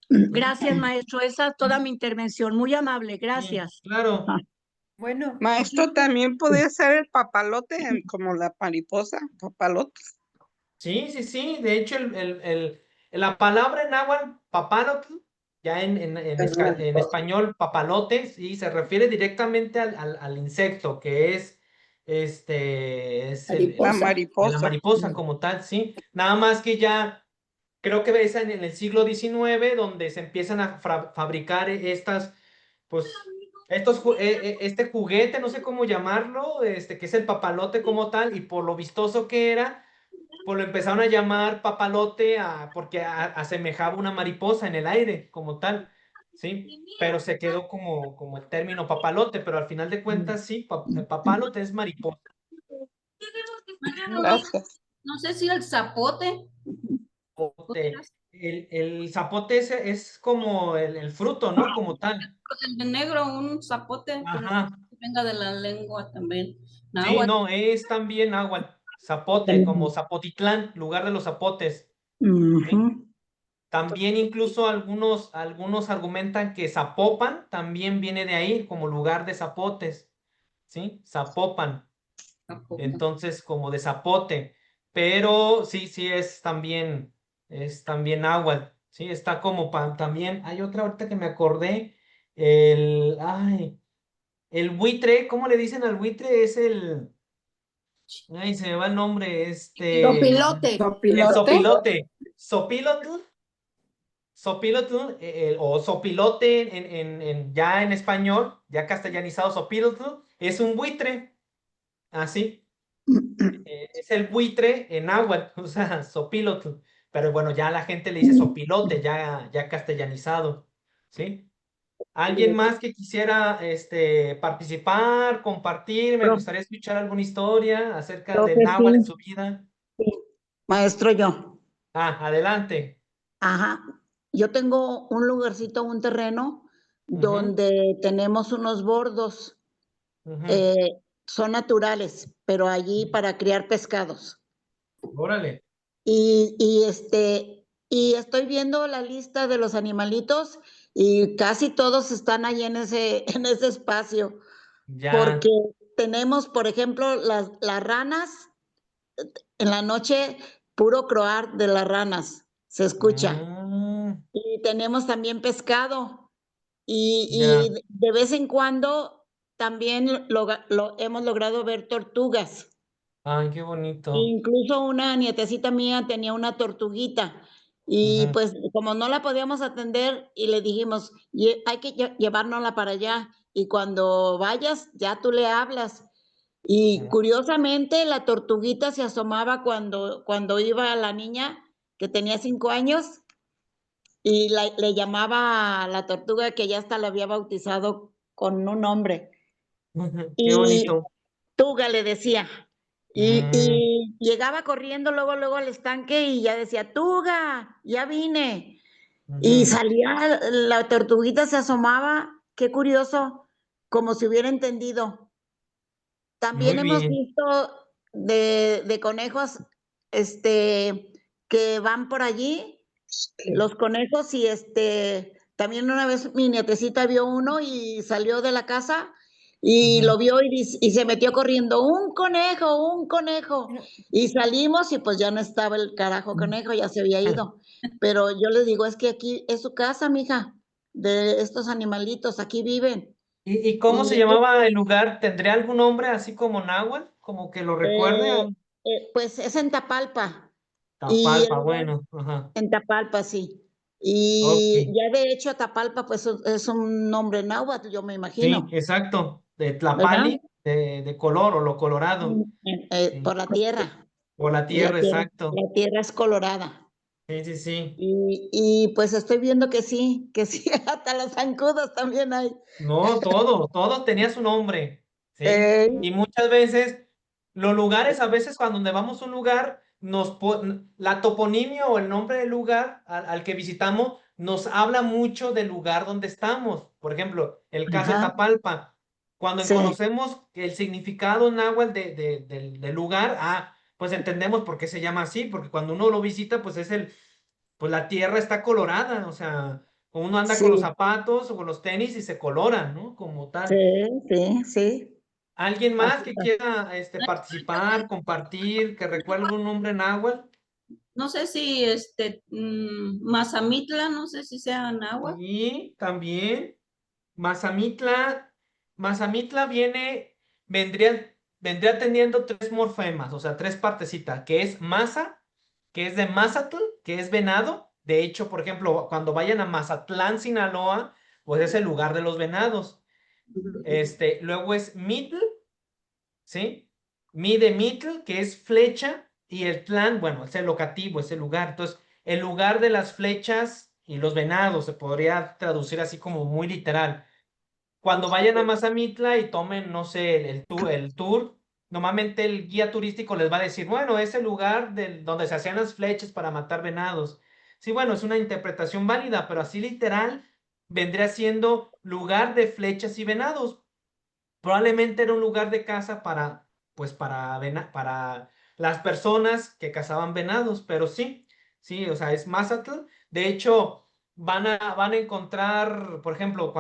sí, Gracias, maestro. Esa es toda mi intervención. Muy amable, sí, gracias. claro. Bueno, Maestro, también podría ser el papalote, como la mariposa, papalote. Sí, sí, sí. De hecho, la palabra en náhuatl, papalotl, ya en español, papalote, sí, se refiere directamente al insecto, que es La la mariposa. mariposa como tal, sí. Nada más que ya creo que es en el siglo XIX donde se empiezan a fabricar pues, este juguete, no sé cómo llamarlo, que es el papalote como tal, y por lo vistoso que era pues lo empezaron a llamar papalote porque asemejaba una mariposa en el aire como tal, ¿sí? Pero se quedó como el término papalote, pero al final de cuentas sí, el papalote es mariposa. Maestro, Gracias. no sé si el zapote. podría ser El zapote es como el fruto, ¿no? Como tal. El de negro, un zapote, pero Ajá. que venga de la lengua también. Sí, Náhuatl. no, es también agua. Zapote, como Zapotitlán, lugar de los zapotes. ¿Sí? Ujú. También incluso algunos argumentan que Zapopan también viene de ahí, como lugar de zapotes, ¿sí? Zapopan, Zapote. entonces como de zapote, pero sí, sí es también náhuatl, ¿sí? Está como también, hay otra ahorita que me acordé, el buitre, ¿cómo le dicen al buitre? Se me va el nombre, sopilote. el ¿Sopilote? sopilote, sopilotl. Sopilotl o sopilote ya en español, ya castellanizado, sopilotl es un buitre, así, es el buitre en náhuatl, o sea, sopilotl, pero bueno, ya la gente le dice sopilote, ya castellanizado, ¿sí? ¿Alguien más que quisiera participar, compartir? Me Pro- gustaría escuchar alguna historia acerca del Profe, náhuatl en sí, su vida. sí. Maestro, yo. Adelante. Ajá. Yo tengo un lugarcito, un terreno Ujú, donde tenemos unos bordos, ujú. eh, son naturales, pero allí para criar pescados. Órale. Y estoy viendo la lista de los animalitos y casi todos están ahí en ese espacio, Ya. porque tenemos, por ejemplo, las ranas, en la noche, puro croar de las ranas, se escucha. Mm, Y tenemos también pescado ya. y de vez en cuando también lo hemos logrado ver tortugas. Ay, qué bonito. Incluso una nietecita mía tenía una tortuguita y Ujú, pues como no la podíamos atender y le dijimos, hay que llevárnosla para allá y cuando vayas ya tú le hablas". Y ujú, curiosamente la tortuguita se asomaba cuando iba la niña que tenía 5 años y le llamaba a la tortuga que ya hasta la había bautizado con un nombre. ujú, qué Y bonito. Tuga le decía. Mm, Y llegaba corriendo luego al estanque y ya decía, Tuga, ya vine. Y ujú. salía, la tortuguita se asomaba, qué curioso, como si hubiera entendido. También Muy hemos bien. visto de conejos, que van por allí, los conejos, y también una vez mi nietecita vio uno y salió de la casa y Ujú. lo vio y se metió corriendo, un conejo. Y salimos y pues ya no estaba el carajo conejo, ya se había ido. Pero yo le digo, es que aquí es su casa, mija, de estos animalitos, aquí viven. ¿Y cómo se Y llamaba el lugar? ¿Tendría algún nombre así como náhuatl? Como que lo recuerde. Eh, pues es en Tapalpa. Y el Tapalpa, lugar bueno. Ajá. en Tapalpa, sí. Ok. Y ya de hecho Tapalpa, pues es un nombre náhuatl, yo me Sí, imagino, exacto. De ¿verdad? Tlapali, de color o lo colorado. Sí. Por la tierra. O la La tierra, tierra, exacto. la tierra es colorada. Sí, sí, sí. Y pues estoy viendo que sí, hasta los zancudos también hay. No, todo tenía su nombre, ¿sí? Eh, Y muchas veces, los lugares, a veces cuando donde vamos a un lugar, la toponimia o el nombre del lugar al que visitamos nos habla mucho del lugar donde estamos. Por ejemplo, el caso de ajá, Tapalpa. Cuando sí, conocemos el significado náhuatl del lugar, pues entendemos por qué se llama así, porque cuando uno lo visita, pues la tierra está colorada, o sea, uno anda con los sí, zapatos o con los tenis y se coloran, ¿no? Como sí, tal. sí, sí. ¿Alguien más Así que es. quiera participar, compartir, que recuerde algún nombre náhuatl? No sé si Mazamitla, no sé si sea náhuatl. Y también Mazamitla, Mazamitla vendría teniendo tres morfemas, o sea, tres partecitas, que es masa, que es de Mazatl, que es venado. De hecho, por ejemplo, cuando vayan a Mazatlán, Sinaloa, pues es el lugar de los venados. Luego es mitl, ¿sí? Mi de mitl, que es flecha, y el tlán, bueno, es el locativo, es el lugar. Entonces, el lugar de las flechas y los venados se podría traducir así como muy literal. Cuando vayan a Mazamitla y tomen, no sé, el tour, normalmente el guía turístico les va a decir, bueno, es el lugar donde se hacían las flechas para matar venados. Sí, bueno, es una interpretación válida, pero así literal vendría siendo lugar de flechas y venados. Probablemente era un lugar de caza para las personas que cazaban venados, pero sí, sí, o sea, es Mazatlán. De hecho, van a encontrar, por ejemplo,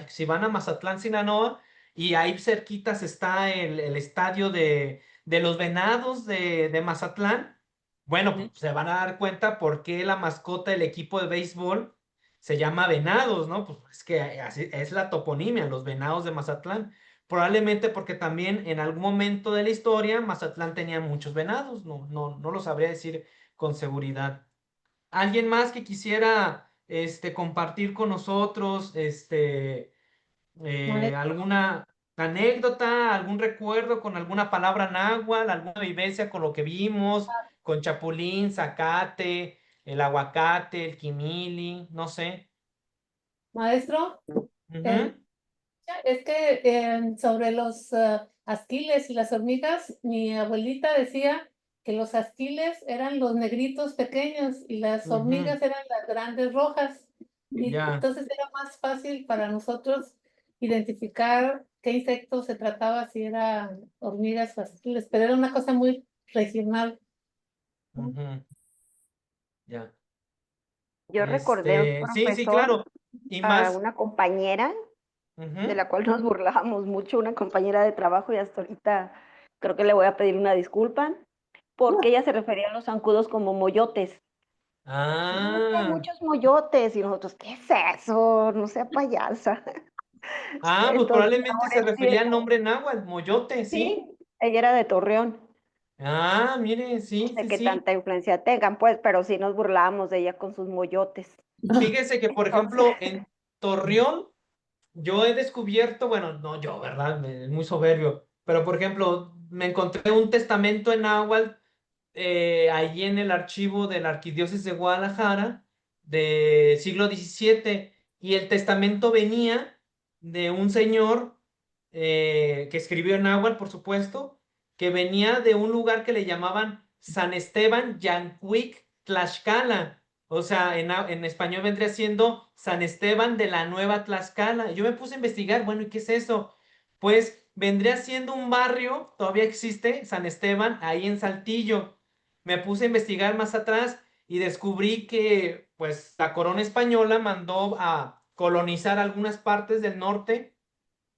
si van a Mazatlán, Sinaloa, y ahí cerquitas está el estadio de los venados de Mazatlán. Bueno, pues se van a dar cuenta por qué la mascota del equipo de béisbol se llama Venados, ¿no? Pues es que así es la toponimia, los venados de Mazatlán. Probablemente porque también en algún momento de la historia Mazatlán tenía muchos venados, no lo sabría decir con seguridad. ¿Alguien más que quisiera compartir con nosotros alguna anécdota, algún recuerdo con alguna palabra náhuatl, alguna vivencia con lo que vimos, con chapulín, zacate, el aguacate, el quimili, no sé? Maestro, Ujú. es que sobre los asquiles y las hormigas, mi abuelita decía que los asquiles eran los negritos pequeños y las Ujú. hormigas eran las grandes rojas. Y Ya. entonces era más fácil para nosotros identificar qué insecto se trataba, si eran hormigas o asquiles, pero era una cosa muy regional. Ujú. Ya. Yo recordé un Sí, sí, profesor, claro. Y a más. una compañera de Ujú. la cual nos burlábamos mucho, una compañera de trabajo, y hasta ahorita creo que le voy a pedir una disculpa, porque ella se refería a los zancudos como moyotes. No, es que hay Ah, muchos moyotes, y nosotros, ¿qué es eso? No sea payasa. pues Entonces, probablemente ahora se refería al entiendo. nombre náhuatl, moyote, ¿sí? Sí, ella era de Torreón. Mire, No sí, sé sí, qué sí. tanta influencia tengan, pues, pero sí nos burlábamos de ella con sus moyotes. Fíjese que, por Entonces, ejemplo, en Torreón, yo he descubierto, bueno, no yo, ¿verdad? Es muy soberbio, pero por ejemplo, me encontré un testamento en náhuatl allí en el archivo de la Arquidiócesis de Guadalajara del siglo XVII, y el testamento venía de un señor que escribió en náhuatl, por supuesto, que venía de un lugar que le llamaban San Esteban Yancuic Tlaxcala. O sea, en español vendría siendo San Esteban de la Nueva Tlaxcala. Yo me puse a investigar, bueno, ¿y qué es eso? Pues vendría siendo un barrio, todavía existe, San Esteban, ahí en Saltillo. Me puse a investigar más atrás y descubrí que pues la corona española mandó a colonizar algunas partes del norte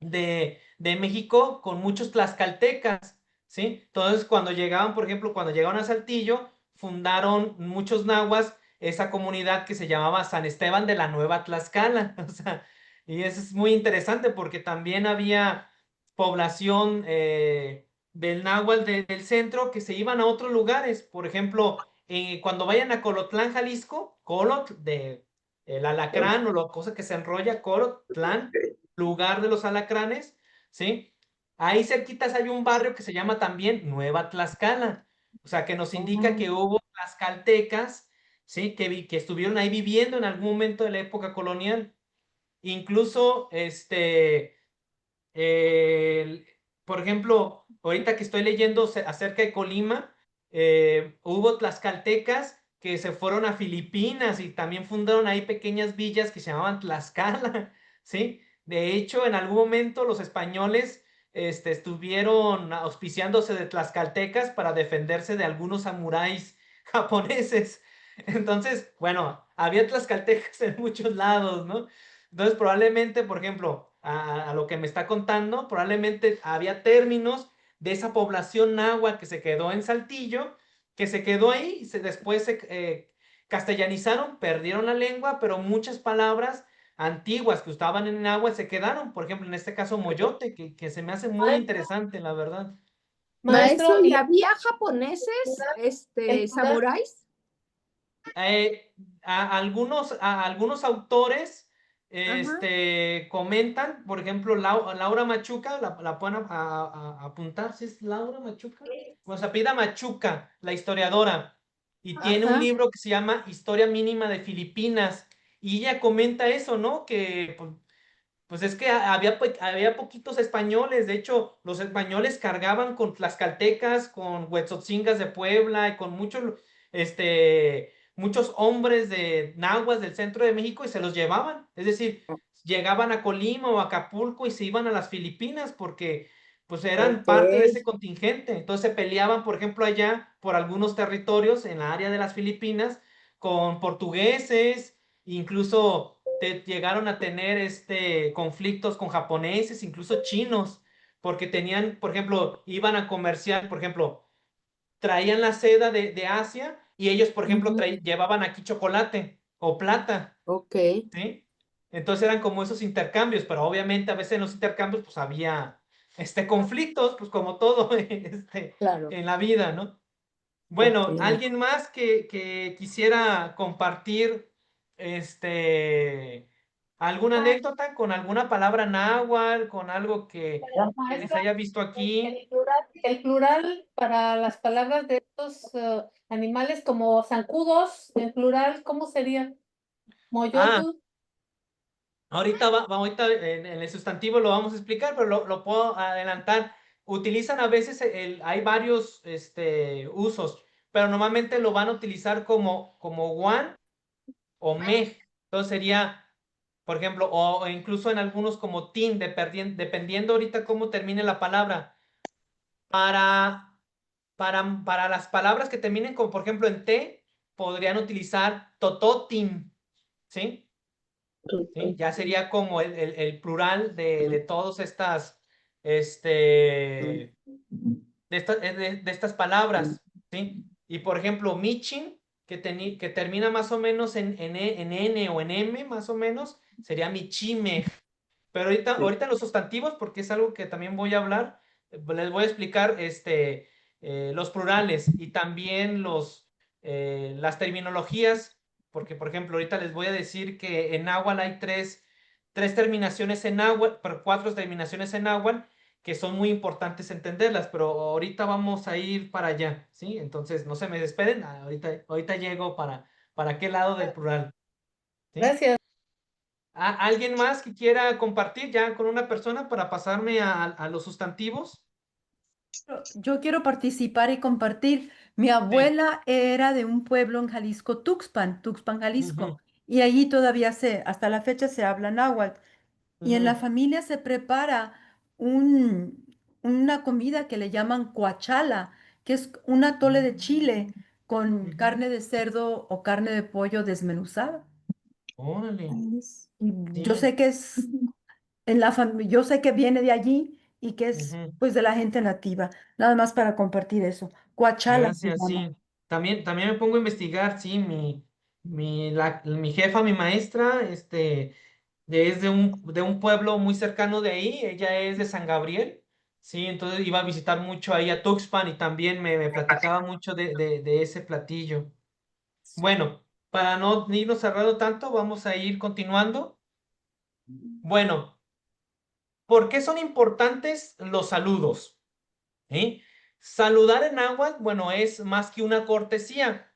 de México con muchos tlaxcaltecas, ¿sí? Entonces, cuando llegaban, por ejemplo, cuando llegaron a Saltillo, fundaron muchos nahuas esa comunidad que se llamaba San Esteban de la Nueva Tlaxcala, o sea, y eso es muy interesante porque también había población del náhuatl del centro que se iban a otros lugares, por ejemplo, cuando vayan a Colotlán, Jalisco, Colotl, de el alacrán o la cosa que se enrolla, Colotlán, lugar de los alacranes, ¿sí? Ahí cerquitas hay un barrio que se llama también Nueva Tlaxcala, o sea, que nos indica que hubo tlaxcaltecas, ¿sí? Que estuvieron ahí viviendo en algún momento de la época colonial. Incluso, por ejemplo, ahorita que estoy leyendo acerca de Colima, hubo tlaxcaltecas que se fueron a Filipinas y también fundaron ahí pequeñas villas que se llamaban Tlaxcala, ¿sí? De hecho, en algún momento los españoles estuvieron auspiciándose de tlaxcaltecas para defenderse de algunos samuráis japoneses. Entonces, bueno, había tlaxcaltecas en muchos lados, ¿no? Entonces, probablemente, por ejemplo, a lo que me está contando, probablemente había términos de esa población náhuatl que se quedó en Saltillo, que se quedó ahí, y después se castellanizaron, perdieron la lengua, pero muchas palabras antiguas que estaban en náhuatl se quedaron. Por ejemplo, en este caso, moyote, que se me hace muy interesante, la verdad. Maestro, Maestro, ¿y y había japoneses, el plural, samuráis? Algunos autores Ajá. comentan, por ejemplo, Laura Machuca, la pueden apuntar, si es Laura Machuca, bueno, se apellida Machuca, la historiadora, y tiene un Ajá. libro que se llama Historia Mínima de Filipinas, y ella comenta eso, ¿no? Que pues es que había poquitos españoles, de hecho, los españoles cargaban con tlaxcaltecas, con huetzotzingas de Puebla y con muchos hombres de nahuas del centro de México y se los llevaban. Es decir, llegaban a Colima o Acapulco y se iban a las Filipinas porque pues eran Ok. parte de ese contingente. Entonces se peleaban, por ejemplo, allá por algunos territorios en la área de las Filipinas con portugueses, incluso llegaron a tener conflictos con japoneses, incluso chinos, porque tenían, por ejemplo, iban a comerciar, por ejemplo, traían la seda de Asia y ellos, por ejemplo, Ujú. llevaban aquí chocolate o plata, Ok, ¿sí? Entonces eran como esos intercambios, pero obviamente a veces en los intercambios pues había conflictos, pues como todo claro. en la vida, ¿no? Ok. Bueno, ¿alguien más que quisiera compartir alguna anécdota con alguna palabra náhuatl, con algo que les maestro, haya visto aquí? el plural para las palabras de estos animales como zancudos, en plural, ¿cómo sería? Ah, Moyotu. ahorita en el sustantivo lo vamos a explicar, pero lo puedo adelantar. Utilizan a veces, hay varios usos, pero normalmente lo van a utilizar como guan o mej. Entonces sería, por ejemplo, o incluso en algunos como tin, dependiendo ahorita cómo termine la palabra. Para, para las palabras que terminen con, por ejemplo, en T, podrían utilizar tototin, ¿sí? ¿Sí? Ya sería como el plural de todas estas, de estas palabras, ¿sí? Y por ejemplo, michin, que termina más o menos en N o en M, más o menos, sería michime. Pero ahorita los sustantivos, porque es algo que también voy a hablar, les voy a explicar los plurales y también las terminologías, porque por ejemplo, ahorita les voy a decir que en náhuatl hay tres terminaciones en náhuatl, pero cuatro terminaciones en náhuatl, que son muy importantes entenderlas, pero ahorita vamos a ir para allá, ¿sí? Entonces, no se me despeden, ahorita llego para qué lado del plural, ¿sí? Gracias. ¿Alguien más que quiera compartir ya con una persona para pasarme a los sustantivos? Yo quiero participar y compartir. Mi Sí. abuela era de un pueblo en Jalisco, Tuxpan, Jalisco, Ujú, y allí todavía hasta la fecha se habla náhuatl. Y en la ujú. familia se prepara un, una comida que le llaman cuachala, que es un atole de chile con carne de cerdo o carne de pollo desmenuzada. Órale, Y yo sí. sé que es en la familia, yo sé que viene de allí y que es Ujú. pues de la gente nativa. Nada más para compartir eso. Cuachala se Gracias, llama. sí. También me pongo a investigar, sí, mi jefa, mi maestra, es de un pueblo muy cercano de ahí, ella es de San Gabriel, sí, entonces iba a visitar mucho ahí a Tuxpan y también me platicaba mucho de ese platillo. Bueno, para no irnos cerrando tanto, vamos a ir continuando. Bueno, ¿por qué son importantes los saludos? ¿Sí? Saludar en náhuatl, bueno, es más que una cortesía,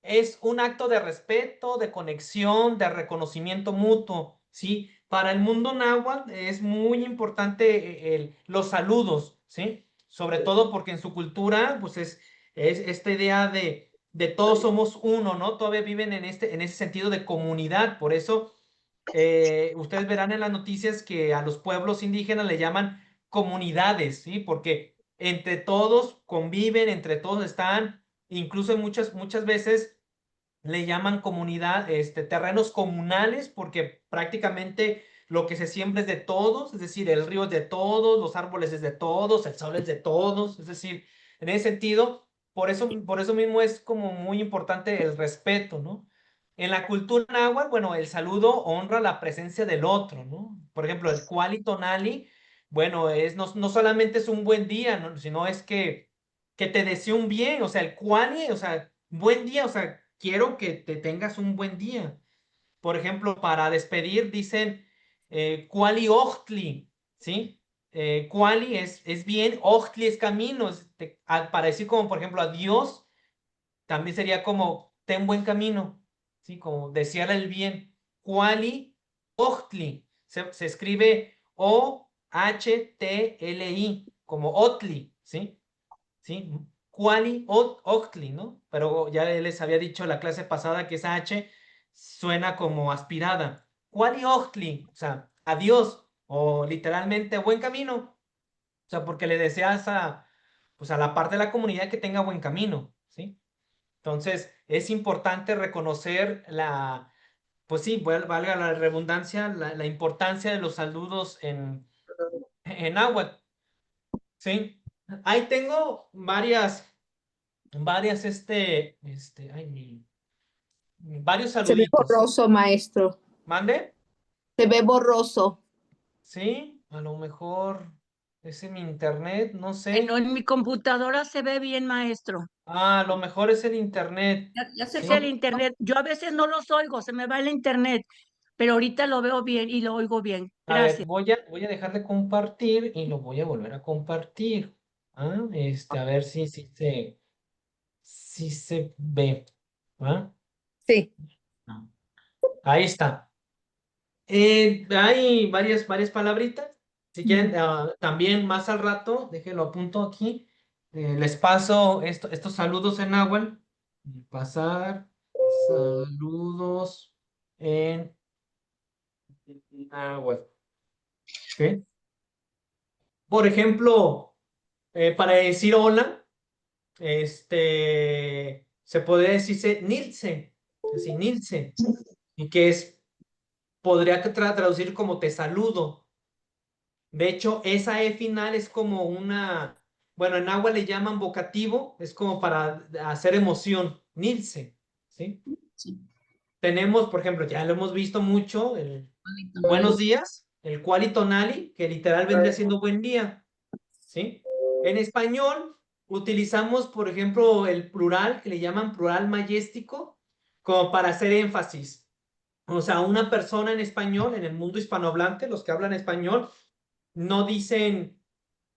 es un acto de respeto, de conexión, de reconocimiento mutuo, ¿sí? Para el mundo náhuatl es muy importante los saludos, ¿sí? Sobre todo porque en su cultura, pues es esta idea de todos somos uno, ¿no? Todavía viven en ese sentido de comunidad, por eso ustedes verán en las noticias que a los pueblos indígenas le llaman comunidades, ¿sí? Porque entre todos conviven, entre todos están, incluso muchas veces le llaman comunidad, terrenos comunales, porque prácticamente lo que se siembra es de todos, es decir, el río es de todos, los árboles es de todos, el sol es de todos, es decir, en ese sentido, por eso mismo es como muy importante el respeto, ¿no? En la cultura náhuatl, bueno, el saludo honra la presencia del otro, ¿no? Por ejemplo, el kuali tonali, bueno, no solamente es un buen día, ¿no? Sino es que te deseo un bien, o sea, el kuali, o sea, buen día, o sea, quiero que te tengas un buen día. Por ejemplo, para despedir dicen kuali ochtli, ¿sí? Kuali es bien, ochtli es camino, para decir como, por ejemplo, adiós, también sería como ten buen camino, ¿sí? Como desear el bien. Kuali ochtli, se escribe O-H-T-L-I, como otli, ¿sí? ¿Sí? Kuali Ochtli, ¿no? Pero ya les había dicho la clase pasada que esa H suena como aspirada. Kuali Ochtli, o sea, adiós, o literalmente buen camino, o sea, porque le deseas pues a la parte de la comunidad que tenga buen camino, ¿sí? Entonces, es importante reconocer pues sí, valga la redundancia, la importancia de los saludos en náhuatl, ¿sí? Ahí tengo varios Se ve saluditos. borroso, maestro. ¿Mande? Se ve borroso. Sí, a lo mejor es en mi internet, no No, sé. en mi computadora se ve bien, maestro. Ah, a lo mejor es el internet. Ya se Es el No, internet. Yo a veces no los oigo, se me va el internet, pero ahorita lo veo bien y lo oigo bien. a ver, Gracias. voy a dejar de compartir y lo voy a volver a compartir. Ah, a ver si se ve. ¿Ah? Sí. No. Ahí está. Hay varias palabritas. Si quieren, también más al rato, déjenlo apunto aquí. Les paso estos saludos en náhuatl. Pasar saludos en náhuatl. ¿Ok? Por ejemplo, para decir hola, se podría decirse Nilse, así Nilse, y que podría traducir como te saludo. De hecho, esa E final es como bueno, en agua le llaman vocativo, es como para hacer emoción, Nilse, ¿sí? Sí. Tenemos, por ejemplo, ya lo hemos visto mucho, el Tonali. buenos días, el quali tonali, que literal vendría siendo buen día, ¿sí? En español utilizamos, por ejemplo, el plural, que le llaman plural majestic,o como para hacer énfasis. O sea, una persona en español, en el mundo hispanohablante, los que hablan español, no dicen,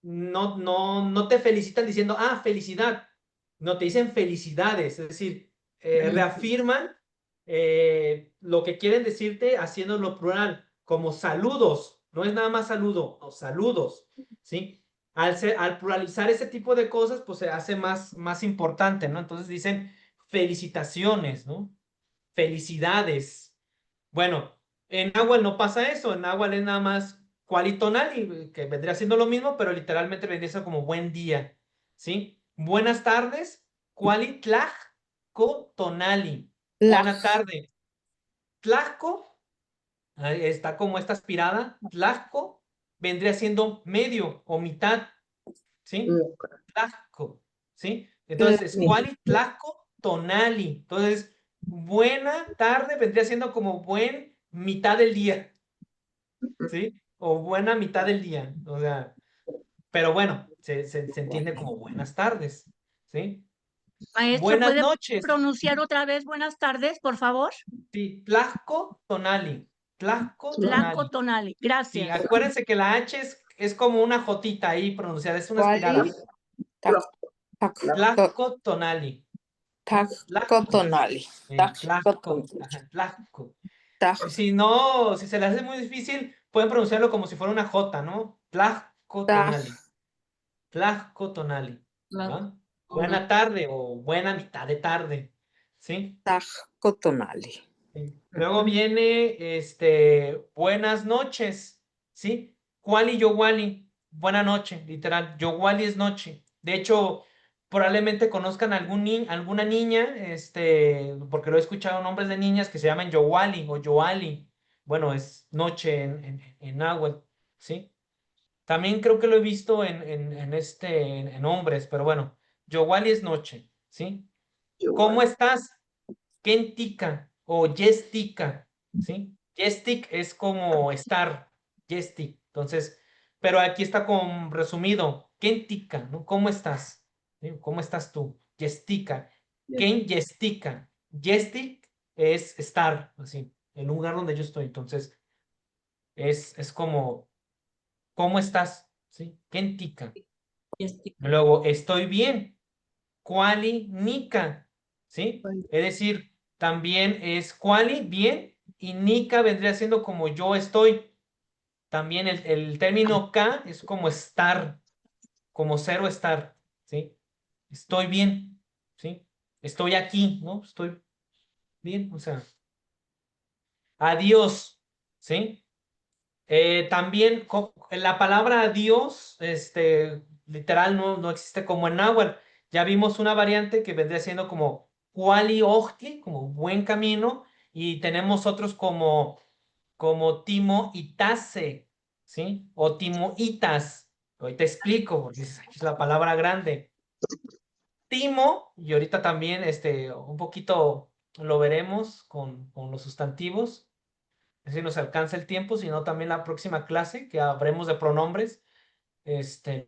no te felicitan diciendo, felicidad. No, te dicen felicidades, es decir, reafirman lo que quieren decirte haciéndolo plural, como saludos. No es nada más saludo, no, saludos, ¿sí? Al pluralizar ese tipo de cosas, pues se hace más importante, ¿no? Entonces dicen felicitaciones, ¿no? Felicidades. Bueno, en náhuatl no pasa eso, en náhuatl es nada más Cuali tonali, que vendría siendo lo mismo, pero literalmente vendría siendo como buen día, ¿sí? Buenas tardes, cuali tlajco tonali. Buena tarde. Tlaxco, ahí está como esta aspirada. Tlaxco vendría siendo medio o mitad, ¿sí? Tlaxco, ¿sí? Entonces, cuali tlaxco tonali. Entonces, buena tarde vendría siendo como buen mitad del día, ¿sí? O buena mitad del día, o sea, pero bueno, se entiende como buenas tardes, ¿sí? Maestro, Buenas ¿puede noches, pronunciar otra vez buenas tardes, por favor? sí, Tlaxco tonali, Tlaxco Tlaxco tonali. tonali. Sí, Gracias. acuérdense que la H es como una jotita ahí pronunciada, es una aspirada. Tlaxco tonali. Tacotonali. Tlaxco, ajá, Tlaxco. Si no, si se les hace muy difícil, pueden pronunciarlo como si fuera una J, ¿no? Tlaxco tonali. Tlaxco tonali. ¿Va? Buena tarde o buena mitad de tarde. ¿Sí? Tacotonali. Sí. Luego viene buenas noches. ¿Sí? Kuali Yowali. Buena noche, literal. Yowali es noche. De hecho, probablemente conozcan alguna niña, porque lo he escuchado nombres de niñas que se llaman Yowali o Yoali. Bueno, es noche en náhuatl. ¿Sí? También creo que lo he visto en hombres, pero bueno, Yowali es noche, ¿sí? ¿Cómo estás? Kentika o Yestika, ¿sí? Yestik es como estar, Yestik. Entonces, pero aquí está como resumido, Kentika, ¿no? ¿Cómo estás? ¿Sí? ¿Cómo estás tú? Yestika. Ken Yestika. Yestik es estar, así, el lugar donde yo estoy. Entonces, es como, ¿cómo estás? ¿Sí? Kentika. Luego, estoy bien. Kuali Nika, ¿sí? Es decir, también es Kuali, bien, y Nika vendría siendo como yo estoy. También el término K es como estar, como ser o estar, ¿sí? Estoy bien, ¿sí? Estoy aquí, ¿no? Estoy bien, o sea, adiós, ¿sí? También la palabra Dios, literal, no existe como en náhuatl. Ya vimos una variante que vendría siendo como Kuali Ohtli, como buen camino, y tenemos otros como Timo Itase, ¿sí? O Timo Itas. Hoy te explico, porque es la palabra grande. Timo, y ahorita también un poquito lo veremos con los sustantivos si nos alcanza el tiempo, sino también la próxima clase que habremos de pronombres,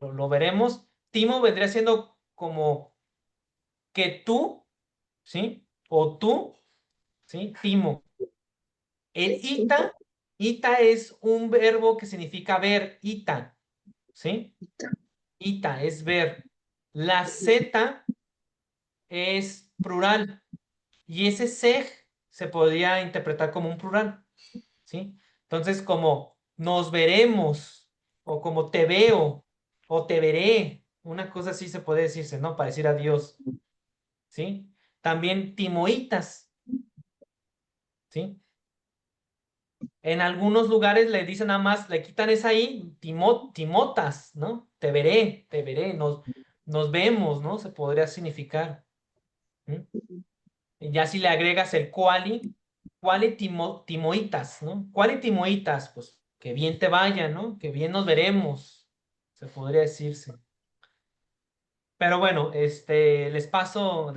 lo veremos. Timo vendría siendo como que tú, ¿sí? O tú, ¿sí? Timo. El ita es un verbo que significa ver, ita, ¿sí? Ita es ver. La z es plural y ese sej se podría interpretar como un plural. ¿Sí? Entonces, como nos veremos, o como te veo, o te veré, una cosa así se puede decirse, ¿no? Para decir adiós, ¿sí? También timoitas, ¿sí? En algunos lugares le dicen nada más, le quitan esa ahí, timotas, ¿no? Te veré, nos vemos, ¿no? Se podría significar. Y ya si le agregas el cuali timoitas, ¿no? Cuali timoitas, pues que bien te vaya, ¿no? Que bien nos veremos, se podría decirse. Pero bueno, les paso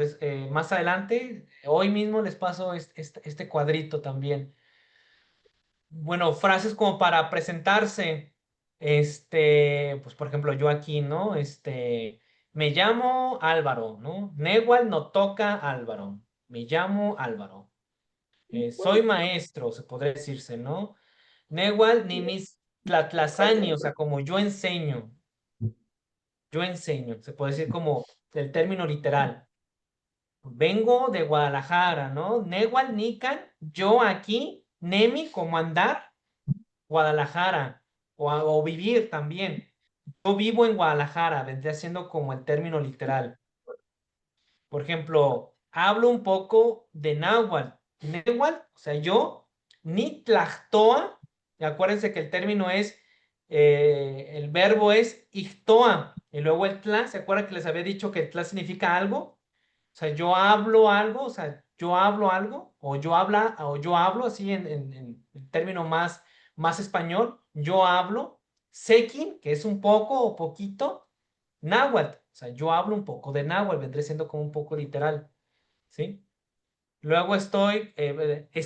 más adelante, hoy mismo les paso este cuadrito también. Bueno, frases como para presentarse, pues por ejemplo, yo aquí, ¿no? Me llamo Álvaro, ¿no? Negual no toca Álvaro, me llamo Álvaro. Soy maestro, se podría decirse, ¿no? Negual ninis tlatlazani, o sea, como yo enseño, se puede decir como el término literal. Vengo de Guadalajara, ¿no? Negual nican, yo aquí, nemi, como andar, Guadalajara, o vivir también. Yo vivo en Guadalajara, vendría siendo como el término literal. Por ejemplo, hablo un poco de náhuatl. Náhuatl, o sea, yo, ni tlactoa, y acuérdense que el término es el verbo es ictoa, y luego el tla, ¿se acuerdan que les había dicho que el tla significa algo? O sea, yo hablo algo, o sea, yo hablo algo, o yo hablo, así en el término más español, yo hablo, sequin, que es un poco o poquito, náhuatl, o sea, yo hablo un poco de náhuatl, vendré siendo como un poco literal, ¿sí? Luego estoy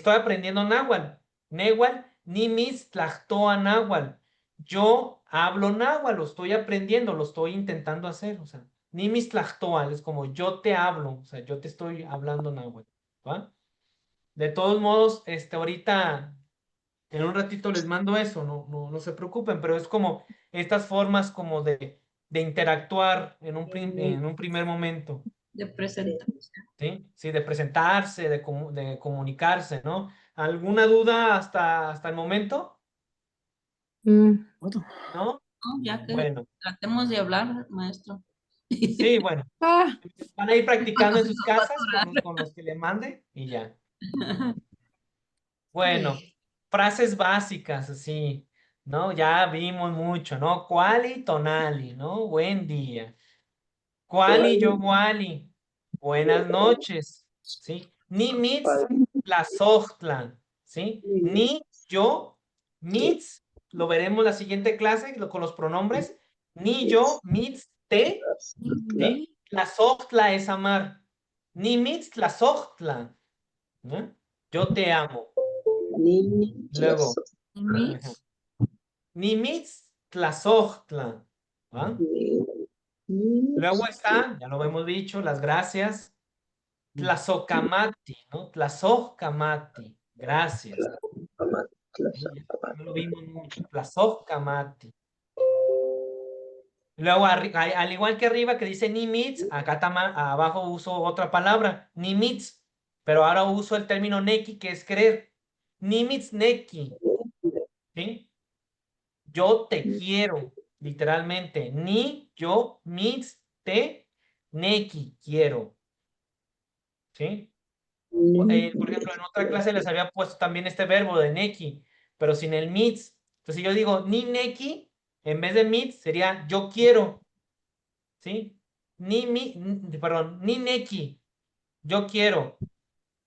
aprendiendo náhuatl. Néhuatl, ni mis tlactoa náhuatl. Yo hablo náhuatl, lo estoy aprendiendo, lo estoy intentando hacer. O sea, ni mis tlactoa, es como yo te hablo, o sea, yo te estoy hablando náhuatl. ¿Va? De todos modos, ahorita, en un ratito les mando eso, no se preocupen, pero es como estas formas como de interactuar en un primer momento. De presentarse. ¿Sí? Sí, de presentarse, de comunicarse, ¿no? ¿Alguna duda hasta el momento? ¿No? No, ya que Bueno, tratemos de hablar, maestro. sí, bueno. Ah, Van a ir practicando en sus Nos va a casas con los que le mande y ya. Bueno, sí. frases básicas, así, ¿no? Ya vimos mucho, ¿no? Quali, tonali, ¿no? Buen día. Quali, yo, wali. Buenas noches, ¿sí? Ni mitz, tlazohtlan, ¿sí? Ni, yo, mitz, lo veremos la siguiente clase con los pronombres. Ni yo, mitz, te, ¿sí? Tlazohtla es amar. Ni mitz, tlazohtla, ¿no? Yo te amo. Luego, ajá. Ni mitz, tlazohtla, ¿va? Luego está, ya lo hemos dicho, las gracias. Tlazocamati, ¿no? Tlazocamati. Gracias. Sí, ya lo vimos mucho. Tlazocamati. Luego, al igual que arriba que dice nimitz, acá abajo uso otra palabra, nimitz, pero ahora uso el término neki, que es creer. Nimitz neki, ¿sí? Yo te quiero, literalmente. Ni, yo, mitz, te, neki, quiero. ¿Sí? Por ejemplo, en otra clase les había puesto también este verbo de neki, pero sin el mitz. Entonces, si yo digo ni neki, en vez de mitz sería yo quiero, ¿sí? Perdón, ni neki, yo quiero,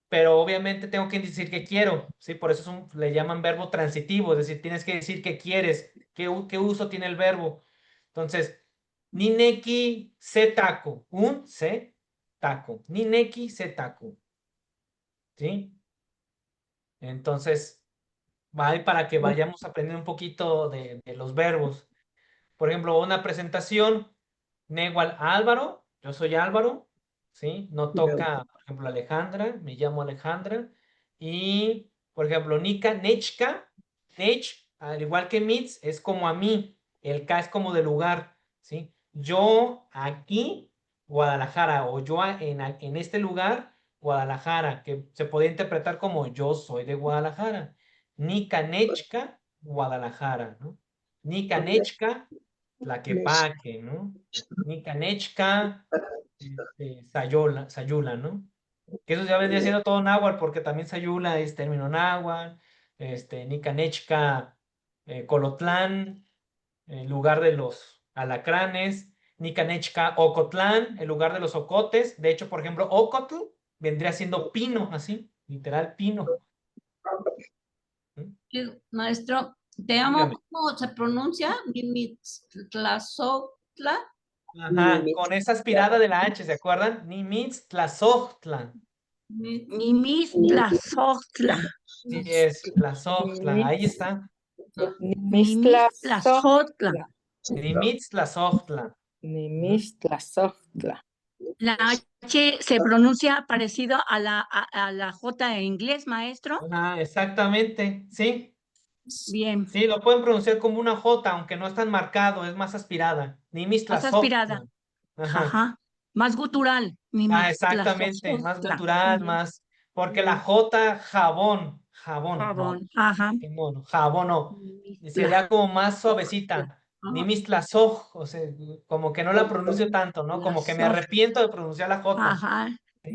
pero obviamente tengo que decir que quiero, ¿sí? Por eso le llaman verbo transitivo, es decir, tienes que decir que quieres, qué uso tiene el verbo. Entonces, ni neki se taco, un se taco, ni neki se taco. ¿Sí? Entonces, va ahí para que vayamos aprendiendo un poquito de los verbos. Por ejemplo, una presentación, Negual Álvaro, yo soy Álvaro, ¿sí? No toca, por ejemplo, Alejandra, me llamo Alejandra. Y, por ejemplo, Nika, Nechka, Nech, al igual que Mitz, es como a mí, el K es como de lugar, ¿sí? Yo aquí, Guadalajara, o yo en este lugar, Guadalajara, que se podría interpretar como yo soy de Guadalajara. Nika, Nechka, Guadalajara, ¿no? Nika, Nechka, Tlaquepaque, ¿no? Nicanechca, Sayula, ¿no? Que eso ya vendría siendo todo náhuatl, porque también Sayula es término náhuatl, Nicanechca, Colotlán, el lugar de los alacranes, Nicanechca, Ocotlán, el lugar de los ocotes. De hecho, por ejemplo, Ocotl vendría siendo pino, así, literal pino. Sí, maestro, te amo, Dígame. ¿cómo se pronuncia? Nimitztlazotla. Ajá, con esa aspirada de la H, ¿se acuerdan? Nimitztlazohtla. Nimistlazotla. Sí, es Tlazohtla, ahí está. Nimistlazotla. Nimitztlazohtla. Nimistlazotla. La H se pronuncia parecido a la J en inglés, maestro. Ah, exactamente, sí. Bien. Sí, lo pueden pronunciar como una J, aunque no es tan marcado, es más aspirada. Más aspirada. Ajá. Ajá. Más gutural. Exactamente, más gutural, más. Porque la J, jabón, Jabón. no. Ajá. Jabón no. Sería como más suavecita. Nimistlazoj, o sea, como que no la pronuncio tanto, ¿no? Como que me arrepiento de pronunciar la J. Ajá.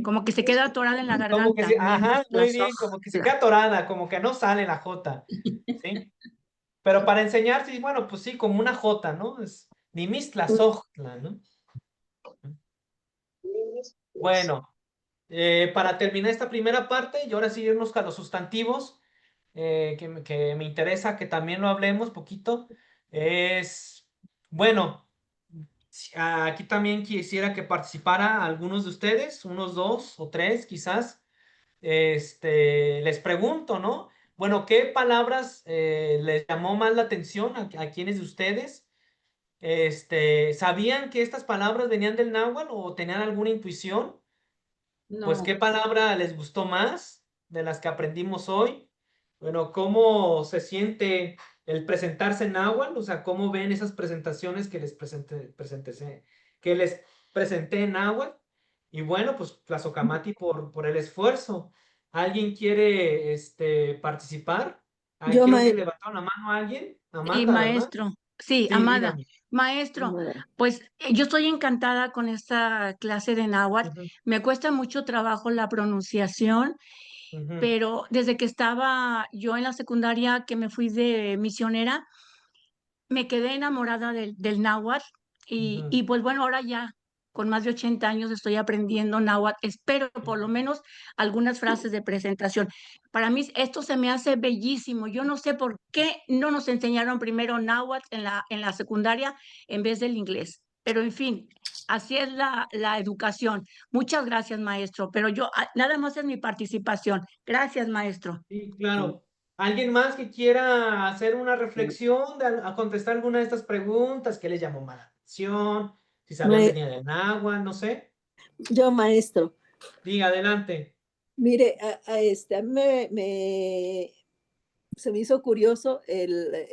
Como que se queda atorada en la garganta. Como que ajá, muy bien, como que se queda atorada, como que no sale la J, ¿sí? Pero para enseñar, sí, bueno, pues sí, como una J, ¿no? Es Nimistlazochtla, ¿no? Bueno, para terminar esta primera parte, y ahora sí irnos a los sustantivos, que me interesa que también lo hablemos poquito, es, bueno, aquí también quisiera que participara algunos de ustedes, unos 2 o 3 quizás. Les pregunto, ¿no? Bueno, ¿qué palabras les llamó más la atención a quienes de ustedes? ¿Sabían que estas palabras venían del náhuatl o tenían alguna intuición? Pues, ¿qué No, palabra les gustó más de las que aprendimos hoy? Bueno, ¿cómo se siente el presentarse en náhuatl? O sea, ¿cómo ven esas presentaciones que les presenté en náhuatl? Y bueno, pues, Tlazocamati por el esfuerzo. ¿Alguien quiere participar? Yo, Creo que levantaron la mano a alguien. Sí, Amanda, ¿verdad? maestro. Sí, Sí, Amada. dígame. Maestro, pues yo estoy encantada con esta clase de náhuatl. Ujú, Me cuesta mucho trabajo la pronunciación, ujú, pero desde que estaba yo en la secundaria, que me fui de misionera, me quedé enamorada del náhuatl ujú. y pues bueno, ahora ya con más de 80 años estoy aprendiendo náhuatl. Espero por lo menos algunas frases de presentación. Para mí esto se me hace bellísimo. Yo no sé por qué no nos enseñaron primero náhuatl en la secundaria en vez del inglés. Pero en fin, así es la educación. Muchas gracias, maestro. Pero yo, nada más es mi participación. Gracias, maestro. Sí, claro. ¿Alguien más que quiera hacer una reflexión a contestar alguna de estas preguntas? ¿Qué les llamó más la atención? Si sabían ma- venir del agua, no sé. yo, maestro, Diga, adelante. mire, a mí se me hizo curioso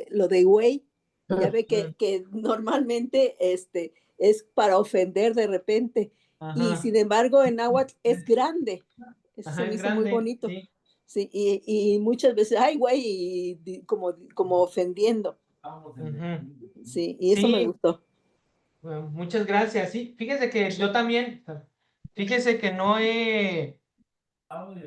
lo de güey. Ya ve Mm, que normalmente es para ofender de repente. Y Ajá, sin embargo, en náhuatl es grande. Eso se ajá, me es hizo muy grande, bonito. sí. Sí, y muchas veces, ay, güey, como ofendiendo. Ujú. Sí, y eso me Sí, gustó. bueno, muchas gracias. Sí, fíjese que yo también, fíjese que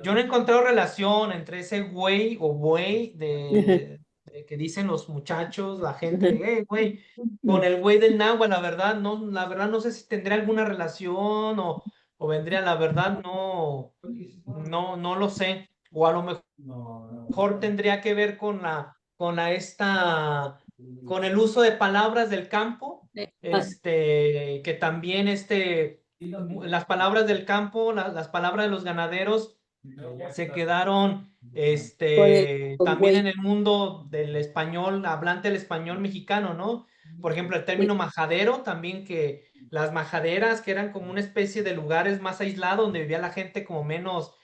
yo no he encontrado relación entre ese güey o buey de que dicen los muchachos, la gente de, güey, con el güey del náhuatl, la verdad no sé si tendría alguna relación o vendría, la verdad no lo sé, o a lo mejor tendría que ver con el uso de palabras del campo, Ah, que también las palabras del campo, las palabras de los ganaderos se quedaron con también en güey. el mundo del español, hablante del español mexicano, ¿no? Por ejemplo, el término Sí, majadero, también que las majaderas, que eran como una especie de lugares más aislados donde vivía la gente como menos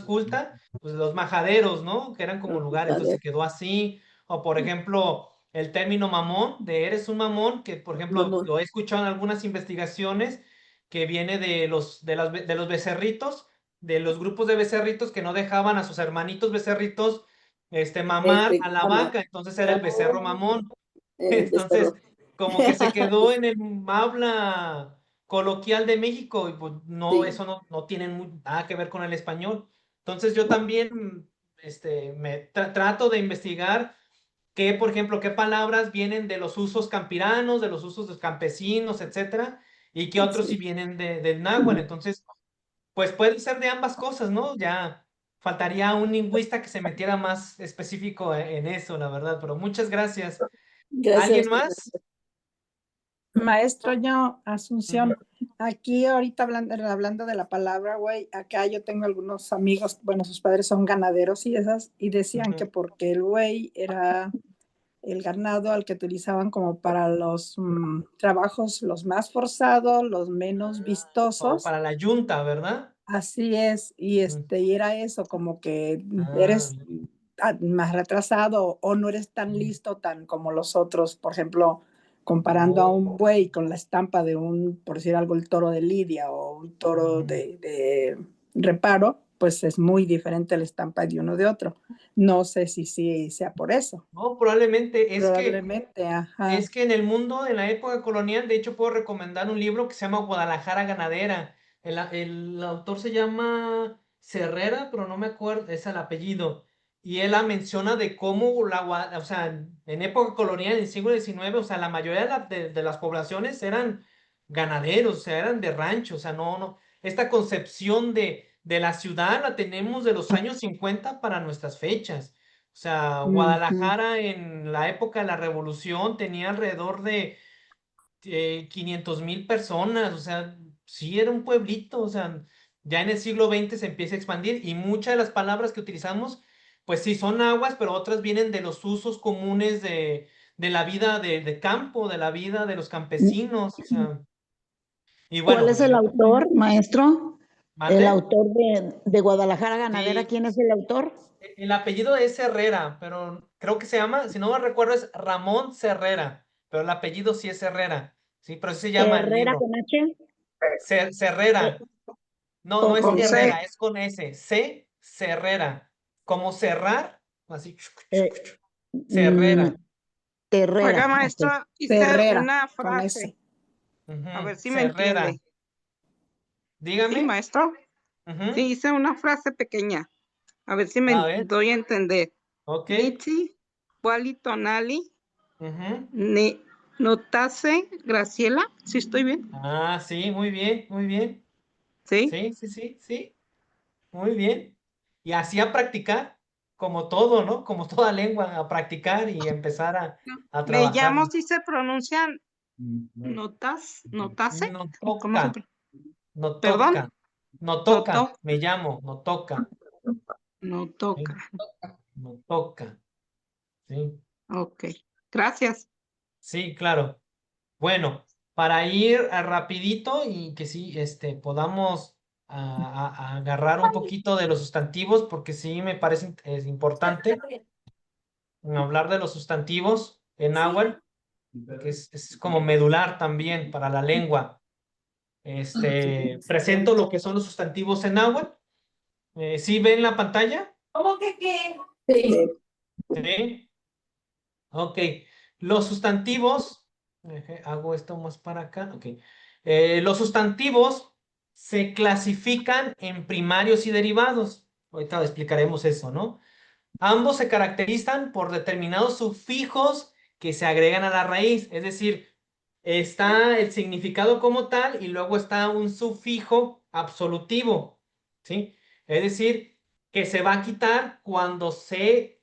culta, pues los majaderos, ¿no? Que eran como lugares, a entonces se ver, quedó así. O por ejemplo, el término mamón, de eres un mamón, que por ejemplo mamón. lo he escuchado en algunas investigaciones, que viene de los becerritos, de los grupos de becerritos que no dejaban a sus hermanitos becerritos mamar a la Amar. vaca, entonces era Ah, el becerro mamón. el Entonces, becerro. como que se quedó en el habla coloquial de México y pues no, Sí, eso no tiene nada que ver con el español. Entonces yo también me trato de investigar por ejemplo, qué palabras vienen de los usos campiranos, de los usos de los campesinos, etcétera, y qué otros sí sí. vienen del náhuatl. Entonces, pues puede ser de ambas cosas, ¿no? Ya faltaría un lingüista que se metiera más específico en eso, la verdad, pero muchas gracias. Gracias a ¿Alguien usted. más? Maestro, yo, Ujú, Asunción, aquí ahorita hablando de la palabra, güey, acá yo tengo algunos amigos, bueno, sus padres son ganaderos y esas, y decían que ujú. porque el güey era el ganado al que utilizaban como para los trabajos los más forzados, los menos Como vistosos. para la yunta, ¿verdad? Así es, y Mm. y era eso, como que Ah, eres más retrasado o no eres tan mm. listo tan como los otros, por ejemplo, comparando a un Oh, buey con la estampa de un, por decir algo, el toro de Lidia o un toro ujú. de reparo, pues es muy diferente la estampa de uno de otro. No sé si sí sea por eso. No, probablemente Probablemente, ajá. es que en el mundo, en la época colonial, de hecho puedo recomendar un libro que se llama Guadalajara Ganadera. El autor se llama Cerrera, pero no me acuerdo, es el apellido. y él la menciona de cómo o sea, en época colonial, en el siglo XIX, o sea, la mayoría de las poblaciones eran ganaderos, o sea, eran de rancho, o sea, no, esta concepción de la ciudad la tenemos de los años 50 para nuestras fechas. O sea, Guadalajara en la época de la Revolución tenía alrededor de 500,000 personas, o sea, sí era un pueblito, o sea, ya en el siglo XX se empieza a expandir y muchas de las palabras que utilizamos, pues sí son aguas, pero otras vienen de los usos comunes de la vida de campo, de la vida de los campesinos, o sea, y ¿Cuál bueno, es el autor, maestro? El ¿mande? autor de Guadalajara Ganadera, Sí, ¿quién es el autor? el apellido es Herrera, pero creo que se llama, si no me recuerdo, es Ramón Cerrera, pero el apellido sí es Herrera, sí, pero así se llama el Herrera libro. con H. Cerrera. No, no O es con Herrera, C. es con S. Cerrera. Como cerrar, así. Mm, Cerrera. Terrera. Oiga, Ok. maestro, hice Ferrera, una con frase, S. a Ujú, ver si me Cerrera. entiende. Sí, Dígame. maestro. Ujú. Sí, hice una frase pequeña, a ver si me A ver. doy a entender. Ok. Mitzi, Wally Tonali, Ujú. Notase, Graciela, ¿sí estoy bien? Ah, sí, muy bien, muy bien. Sí. Sí, sí, sí, sí. Muy bien. Y así a practicar, como todo, ¿no? Como toda lengua, a practicar y empezar a Me trabajar. llamo, si se pronuncian Notase, No ¿o cómo se toca, pronuncia? no Perdón, toca, no no, toca, me llamo, no toca. no ¿Sí? toca. No toca, ¿sí? Ok, gracias. Sí, claro. Bueno, para ir rapidito y que sí, podamos a agarrar un poquito de los sustantivos, porque sí me parece es importante hablar de los sustantivos en náhuatl, que es como medular también para la lengua. Presento lo que son los sustantivos en náhuatl. ¿Sí ven la pantalla? ¿Cómo que qué? Sí. Sí. Ok, los sustantivos, hago esto más para acá, ok. Los sustantivos se clasifican en primarios y derivados. Ahorita explicaremos eso, ¿no? Ambos se caracterizan por determinados sufijos que se agregan a la raíz, es decir, está el significado como tal y luego está un sufijo absolutivo, ¿sí? Es decir, que se va a quitar cuando se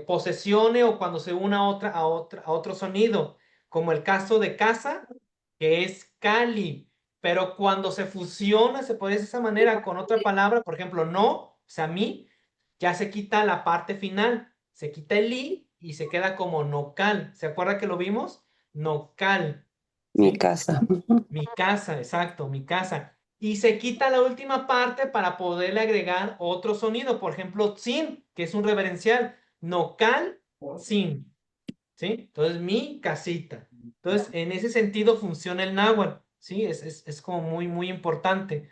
posesione o cuando se una a otro sonido, como el caso de casa, que es cali, pero cuando se fusiona, se puede decir de esa manera con otra palabra, por ejemplo, no, o sea, mi, ya se quita la parte final, se quita el i y se queda como nocal. ¿Se acuerda que lo vimos? Nocal. Mi ¿Sí? casa. Mi casa, exacto, mi casa. Y se quita la última parte para poderle agregar otro sonido. Por ejemplo, sin, que es un reverencial. Nocal, sin. ¿Sí? Entonces, mi casita. Entonces, en ese sentido funciona el náhuatl. ¿Sí? Es como muy, muy importante.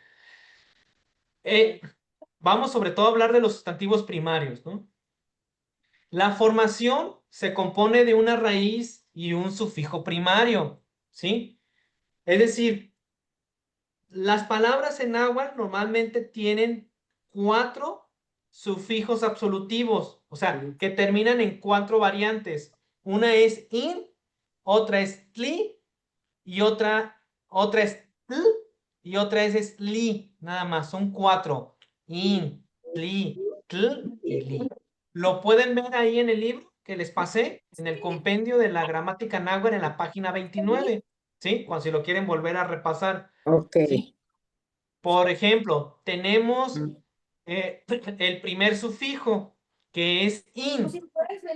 Vamos sobre todo a hablar de los sustantivos primarios, ¿no? La formación se compone de una raíz y un sufijo primario, ¿sí? Es decir, las palabras en náhuatl normalmente tienen 4 sufijos absolutivos, o sea, que terminan en 4 variantes. Una es in, otra es tli y otra es tl y otra es li, nada más, son 4. In, tli, tl y li. Lo pueden ver ahí en el libro que les pasé, en el compendio de la gramática náhuatl en la página 29, ¿sí? Cuando si lo quieren volver a repasar, Ok. ¿sí? Por ejemplo, tenemos el primer sufijo, que es in,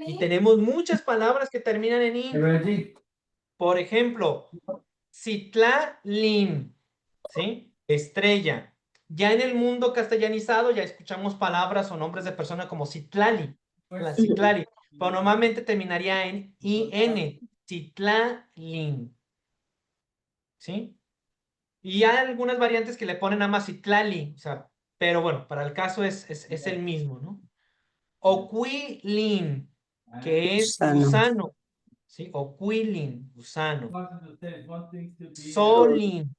y tenemos muchas palabras que terminan en in. Por ejemplo, Citlalin, ¿sí? Estrella. Ya en el mundo castellanizado ya escuchamos palabras o nombres de personas como Citlali, la Citlali, pero normalmente terminaría en IN, Citlalin, ¿sí? Y hay algunas variantes que le ponen a más Citlali, o sea, pero bueno, para el caso es el mismo, ¿no? Oquilin, que es Gusano. gusano, ¿sí? O quilín, gusano. Solín,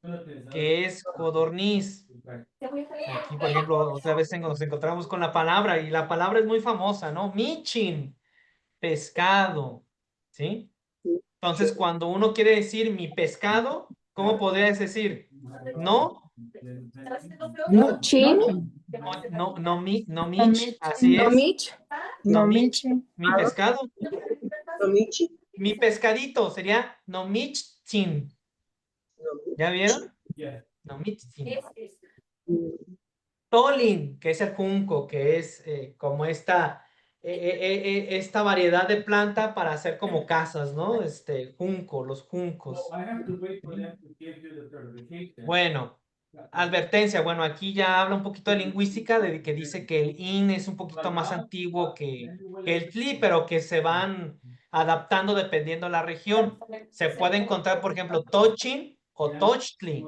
que es codorniz. Aquí, por ejemplo, otra vez nos encontramos con la palabra, y la palabra es muy famosa, ¿no? Michin, pescado, ¿sí? Entonces, cuando uno quiere decir mi pescado, ¿cómo podrías decir? No, Chin. no, mich, así No es. Mitch. No Mitch. Mi pescado. No, Michi. Mi pescadito sería no michin. ¿Ya vieron? No michin. Tolin, que es el junco, que es como esta variedad de planta para hacer como casas, ¿no? Junco, los juncos. Bueno, advertencia, bueno, aquí ya habla un poquito de lingüística, de que dice que el in es un poquito más antiguo que el tli, pero que se van adaptando dependiendo de la región. Se puede encontrar, por ejemplo, tochin o tochtli,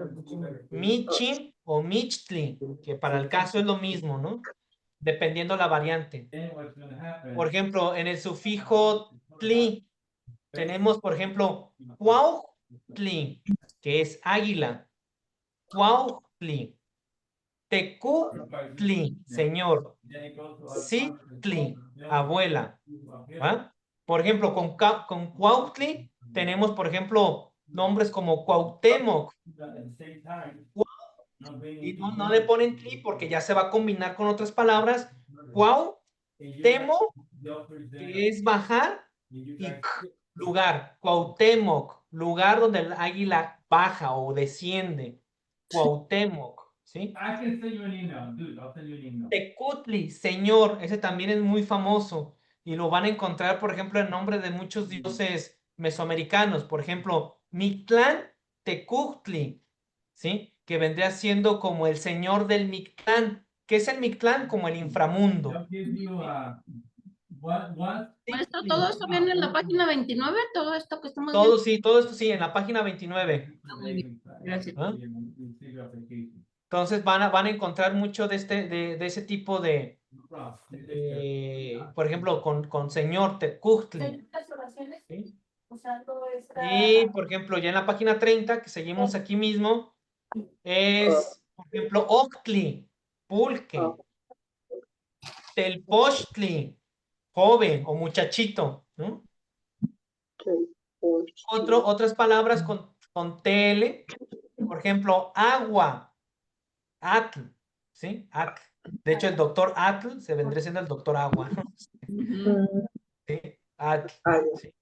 michin o michtli, que para el caso es lo mismo, ¿no? Dependiendo la variante. Por ejemplo, en el sufijo tli, tenemos, por ejemplo, cuautli, que es águila. Cuautli. Tecutli, señor. Citli, abuela. ¿Va? Por ejemplo, con Cuautli tenemos, por ejemplo, nombres como Cuauhtémoc. Y no le ponen tli porque ya se va a combinar con otras palabras. Cuauhtémoc, que es bajar, y lugar. Cuauhtémoc, lugar donde el águila baja o desciende. Cuauhtémoc, ¿sí? Tecutli, señor, ese también es muy famoso y lo van a encontrar, por ejemplo, en nombre de muchos dioses mesoamericanos, por ejemplo, Mictlán Tecutli, ¿sí? Que vendría siendo como el señor del Mictlán. ¿Qué es el Mictlán? Como el inframundo. Maestro, ¿todo esto viene en la página 29? ¿Todo esto que estamos Todo viendo? sí, todo esto sí, en la página 29. Muy bien, gracias. ¿Ah? Entonces van a encontrar mucho de ese tipo de, por ejemplo, con señor Tecutli. ¿Sí? Y, por ejemplo, ya en la página 30, que seguimos aquí mismo, es, por ejemplo, Octli, pulque. Telpochtli, joven o muchachito, ¿no? Otras palabras con TL, por ejemplo, agua, atl, ¿sí? Atl. De hecho, el doctor Atl se vendría siendo el doctor agua, ¿no? ¿Sí? Atl, ¿sí?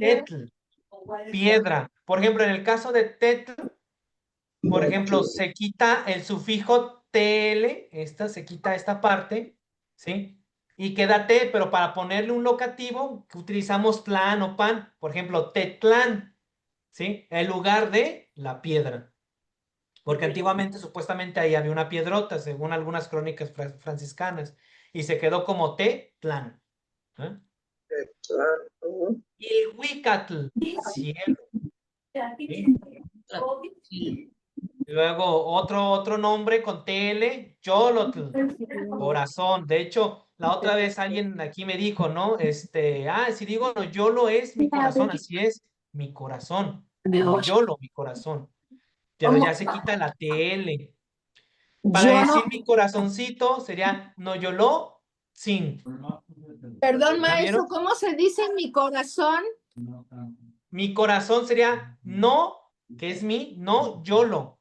Tetl, piedra. Por ejemplo, en el caso de tetl, por ejemplo, se quita el sufijo TL, se quita esta parte, ¿sí? Y queda T, pero para ponerle un locativo, utilizamos tlán o pan. Por ejemplo, tetlán, ¿sí? En lugar de la piedra. Porque antiguamente, supuestamente, ahí había una piedrota, según algunas crónicas franciscanas. Y se quedó como tetlán. ¿Eh? Y el huicatl, cielo. ¿Sí? Luego otro nombre con TL, Yolotl, corazón. De hecho, la otra vez alguien aquí me dijo, ¿no? Si digo no, Yolo es mi corazón, así es, mi corazón. No, Yolo, mi corazón. Pero ya se quita la TL. Para decir mi corazoncito sería no Yolo sin. Perdón, ¿Ya vieron? maestro, ¿cómo se dice mi corazón? Mi corazón sería no, que es mi, no Yolo.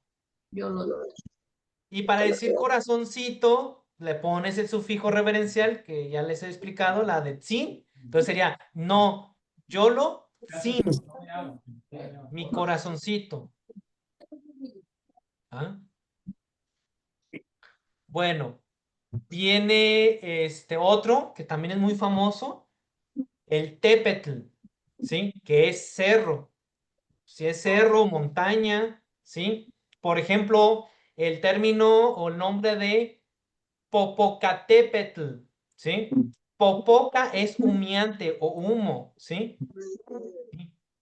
Y para decir corazoncito, le pones el sufijo reverencial que ya les he explicado, la de tzin. Entonces sería no, yolo, sin. Mi corazoncito. ¿Ah? Bueno, viene otro que también es muy famoso, el tepetl, ¿sí? Que es cerro. Si es cerro, montaña, ¿sí? Por ejemplo, el término o el nombre de Popocatépetl, ¿sí? Popoca es humeante o humo, ¿sí?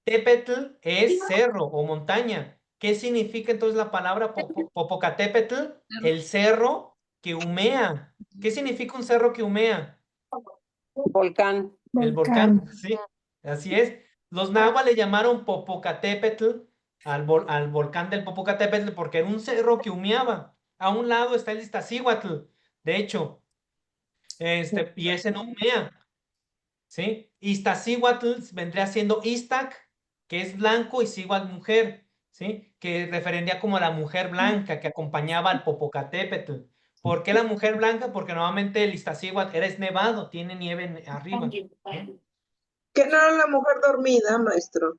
Tepetl es cerro o montaña. ¿Qué significa entonces la palabra Popocatépetl? El cerro que humea. ¿Qué significa un cerro que humea? Volcán. El volcán, sí, así es. Los náhuatl le llamaron Popocatépetl al volcán del Popocatépetl porque era un cerro que humeaba. A un lado está el Iztaccíhuatl, de hecho, y ese no humea, ¿sí? Iztaccíhuatl vendría siendo Iztac, que es blanco, y Cíhuatl mujer, ¿sí? Que referencia como a la mujer blanca que acompañaba al Popocatépetl. ¿Por qué la mujer blanca? Porque normalmente el Iztaccíhuatl es nevado, tiene nieve arriba. ¿Sí? ¿Que no era la mujer dormida, maestro?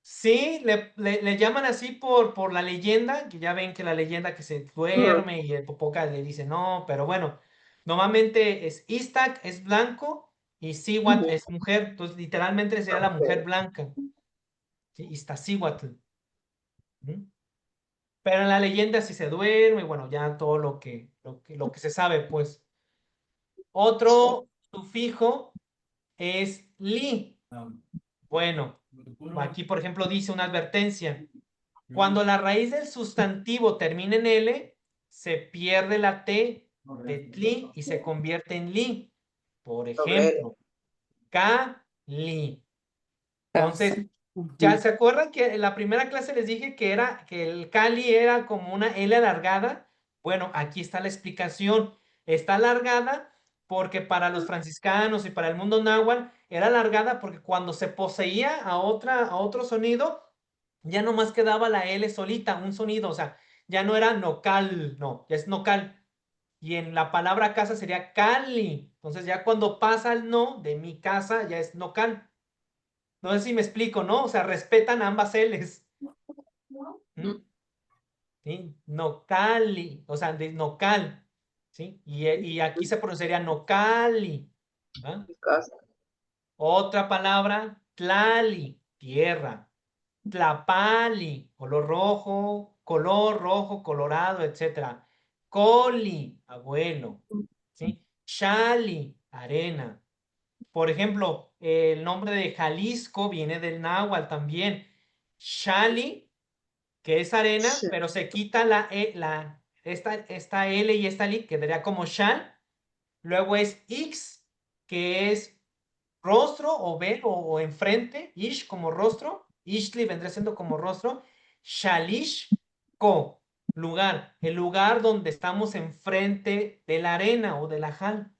Sí, le llaman así por la leyenda, que ya ven que la leyenda que se duerme y el Popoca le dice no, pero bueno, normalmente es Iztac, es blanco, y Cíhuatl es mujer, entonces literalmente sería la mujer blanca, ¿sí? Iztaccíhuatl. ¿Mm? Pero en la leyenda sí se duerme, y bueno, ya todo lo que se sabe, pues. Otro sufijo es li. Bueno, aquí por ejemplo dice una advertencia. Cuando la raíz del sustantivo termina en L, se pierde la T de tli y se convierte en li. Por ejemplo, Cali. Entonces, ¿ya se acuerdan que en la primera clase les dije que el Cali era como una L alargada? Bueno, aquí está la explicación. Está alargada porque para los franciscanos y para el mundo náhuatl era alargada porque cuando se poseía a otro sonido, ya nomás quedaba la L solita, un sonido, o sea, ya no era nocal, no, ya es nocal. Y en la palabra casa sería cali. Entonces ya cuando pasa el no de mi casa, ya es nocal. No sé si me explico, ¿no? O sea, respetan ambas L's. ¿Mm? ¿Sí? Nocali, o sea, de nocal. ¿Sí? Y aquí se pronunciaría nocali. ¿Ah? Otra palabra, tlali, tierra. Tlapali, color rojo, colorado, etc. Coli, abuelo. ¿Sí? Xali, arena. Por ejemplo, el nombre de Jalisco viene del náhuatl también. Xali, que es arena, pero se quita esta L y esta L, quedaría como Xal. Luego es X, que es rostro o ver o enfrente. Ish como rostro. Ishli vendría siendo como rostro. Shalish, ko, lugar. El lugar donde estamos enfrente de la arena o de la jal.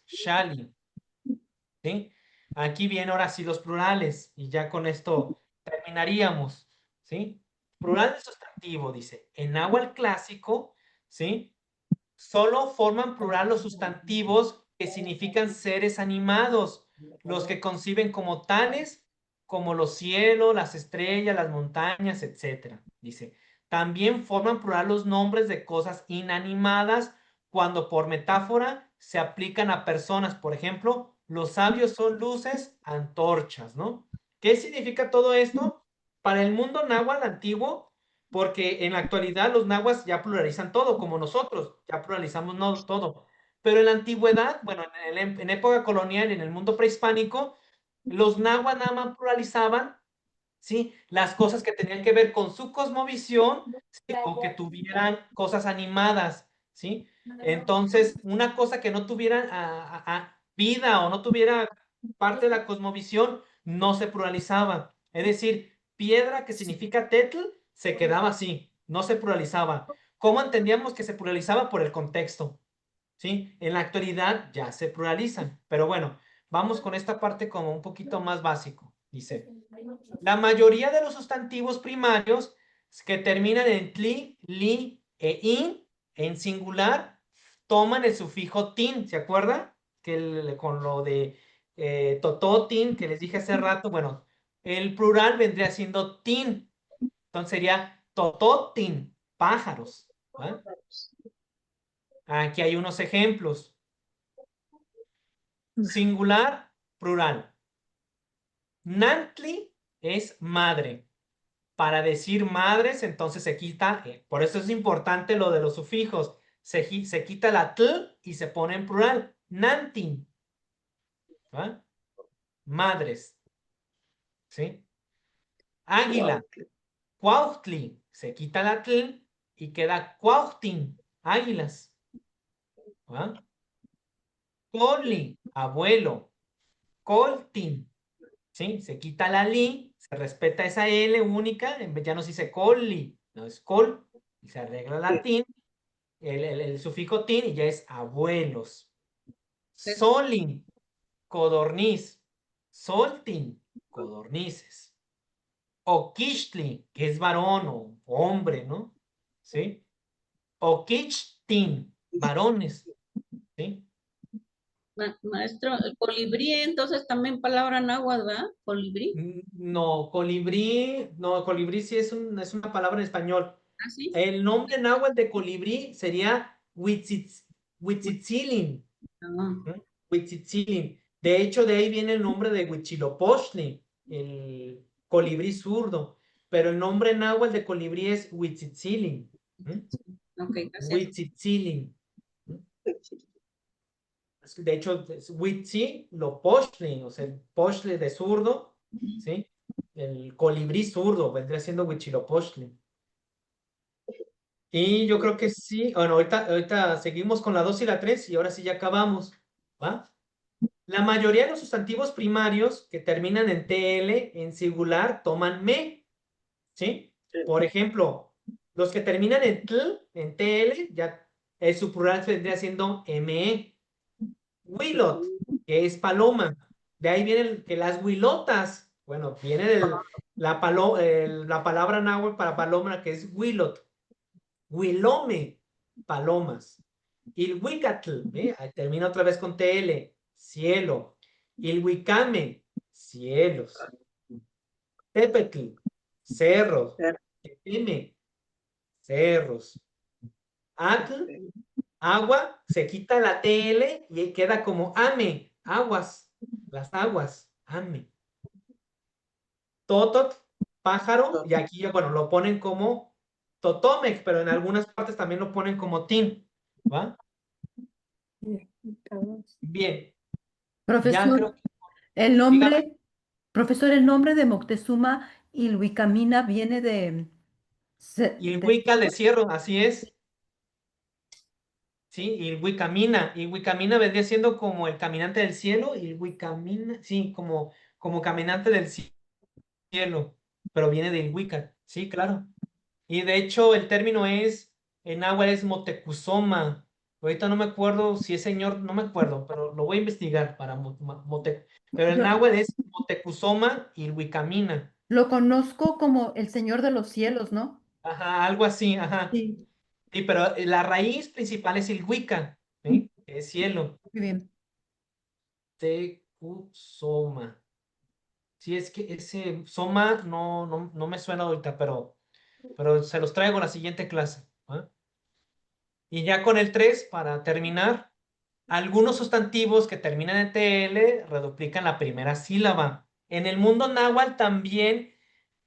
Shali. ¿Sí? Aquí vienen ahora sí los plurales y ya con esto terminaríamos, ¿sí? Plural de sustantivo, dice. En náhuatl clásico, ¿sí? Solo forman plural los sustantivos que significan seres animados, los que conciben como tales, como los cielos, las estrellas, las montañas, etc. Dice, también forman plural los nombres de cosas inanimadas cuando por metáfora se aplican a personas. Por ejemplo, los sabios son luces, antorchas, ¿no? ¿Qué significa todo esto? Para el mundo náhuatl antiguo, porque en la actualidad los nahuas ya pluralizan todo, como nosotros, ya pluralizamos todo. Pero en la antigüedad, bueno, en época colonial, en el mundo prehispánico, los nahuas nada más pluralizaban, ¿sí? Las cosas que tenían que ver con su cosmovisión, ¿sí? O que tuvieran cosas animadas, ¿sí? Entonces, una cosa que no tuviera vida o no tuviera parte de la cosmovisión, no se pluralizaba. Es decir, piedra, que significa tetl, se quedaba así, no se pluralizaba. ¿Cómo entendíamos que se pluralizaba? Por el contexto, ¿sí? En la actualidad ya se pluralizan, pero bueno, vamos con esta parte como un poquito más básico. Dice, la mayoría de los sustantivos primarios que terminan en tli, li e in, en singular, toman el sufijo tin, ¿se acuerdan? Con lo de tototin, que les dije hace rato, bueno, el plural vendría siendo tin, entonces sería tototin, pájaros. ¿Va? Aquí hay unos ejemplos. Singular, plural. Nantli es madre. Para decir madres, entonces se quita, por eso es importante lo de los sufijos, se quita la tl y se pone en plural, nantin, ¿va? Madres, ¿sí? Águila, cuautli, se quita la tl y queda cuautin, águilas, ¿va? Coli, abuelo, coltin, ¿sí? Se quita la li, se respeta esa L única, ya no se dice coli, no es col, y se arregla la tin, el sufijo tin y ya es abuelos. Solin, codorniz. Soltin, codornices. Oquixtli, que es varón o hombre, ¿no? ¿Sí? Oquichtin, varones, ¿sí? Maestro, el colibrí, entonces también palabra náhuatl, ¿verdad? Colibrí. No, colibrí sí es una palabra en español. ¿Ah, sí? El nombre náhuatl de colibrí sería Huitzitzilin. Huitzitzilin. De hecho, de ahí viene el nombre de Huitzilopochtli, el colibrí zurdo. Pero el nombre náhuatl de colibrí es Huitzitzilin. Ok, gracias. Huitzitzilin. De hecho, es Huitzilopochtli, o sea, el pochtli de zurdo, ¿sí? El colibrí zurdo vendría siendo Huitzilopochtli. Y yo creo que sí. Bueno, ahorita seguimos con la 2 y la 3 y ahora sí ya acabamos. ¿Va? La mayoría de los sustantivos primarios que terminan en TL, en singular, toman me. ¿Sí? Por ejemplo, los que terminan en tl, en TL, ya su plural vendría siendo me. Wilot, que es paloma. De ahí viene que las huilotas. Bueno, viene la palabra náhuatl para paloma que es wilot. Huilome, palomas. Ilhuicatl, termina otra vez con TL, cielo. Ilhuicame, cielos. Tepetl, cerros. Tepeme, cerros. Atl, agua, se quita la TL y queda como ame, aguas, las aguas, ame. Totot, pájaro, y aquí ya, bueno, lo ponen como totomec, pero en algunas partes también lo ponen como tin, ¿va? Bien. Ya creo Profesor, que... el Dígame. nombre, profesor, el nombre de Moctezuma Ilhuicamina viene de, Ilhuica de cierro, así es. Sí, Ilhuicamina. Ilhuicamina vendría siendo como el caminante del cielo. Ilhuicamina, sí, como caminante del cielo, pero viene de Ilhuica. Sí, claro. Y de hecho el término en agua es Motecuzoma. Ahorita no me acuerdo si es señor, no me acuerdo, pero lo voy a investigar para pero en yo agua es Motecuzoma Ilhuicamina. lo conozco como el Señor de los Cielos, ¿no? Ajá, algo así, ajá. Sí, Sí, pero la raíz principal es Ilhuica, ¿sí? Que es cielo. muy bien. Tecuzoma. Sí, es que ese Soma no me suena ahorita, pero se los traigo en la siguiente clase. ¿Ah? Y ya con el 3 para terminar, algunos sustantivos que terminan en TL reduplican la primera sílaba. En el mundo náhuatl también,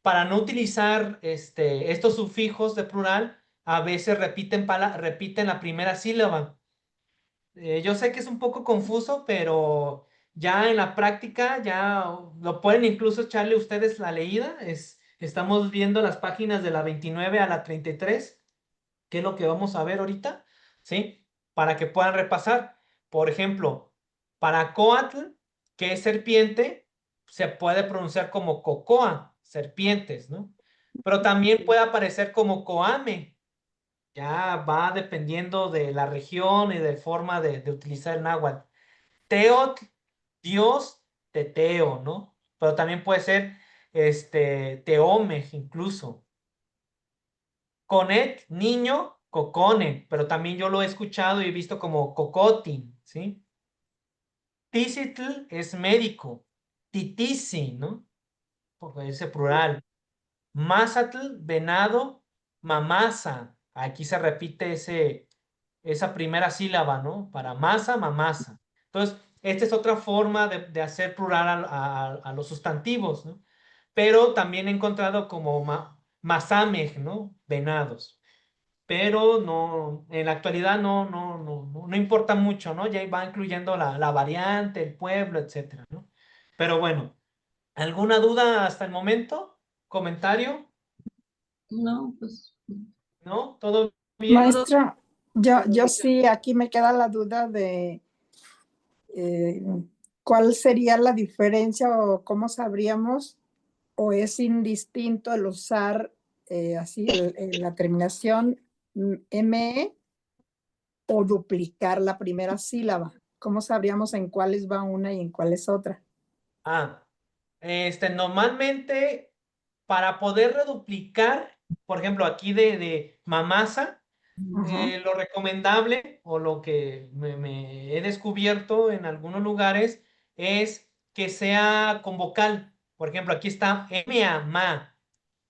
para no utilizar estos sufijos de plural, a veces repiten la primera sílaba. Yo sé que es un poco confuso, pero ya en la práctica ya lo pueden incluso echarle ustedes la leída. Estamos viendo las páginas de la 29 a la 33, que es lo que vamos a ver ahorita, ¿sí? Para que puedan repasar. Por ejemplo, para coatl, que es serpiente, se puede pronunciar como cocoa, serpientes, ¿no? Pero también puede aparecer como coame. Ya va dependiendo de la región y de forma de utilizar el náhuatl. Teotl, Dios, teteo, ¿no? Pero también puede ser teomej incluso. Conet, niño, cocone, pero también yo lo he escuchado y he visto como cocotin, ¿sí? Tisitl es médico. Titisi, ¿no? Porque ese plural. Mazatl, venado, mamasa. Aquí se repite esa primera sílaba, ¿no? Para masa, mamasa. Entonces, esta es otra forma de hacer plural a los sustantivos, ¿no? Pero también he encontrado como masamej, ¿no? Venados. Pero no, en la actualidad no importa mucho, ¿no? Ya va incluyendo la variante, el pueblo, etcétera, ¿no? Pero bueno, ¿alguna duda hasta el momento? ¿Comentario? No, pues. ¿No? ¿Todo bien? Maestra, yo sí, aquí me queda la duda de ¿cuál sería la diferencia o cómo sabríamos o es indistinto el usar así la terminación ME o duplicar la primera sílaba? ¿Cómo sabríamos en cuáles va una y en cuáles otra? Normalmente para poder reduplicar, por ejemplo, aquí de mamasa, lo recomendable o lo que me he descubierto en algunos lugares es que sea con vocal. Por ejemplo, aquí está M-A, ma,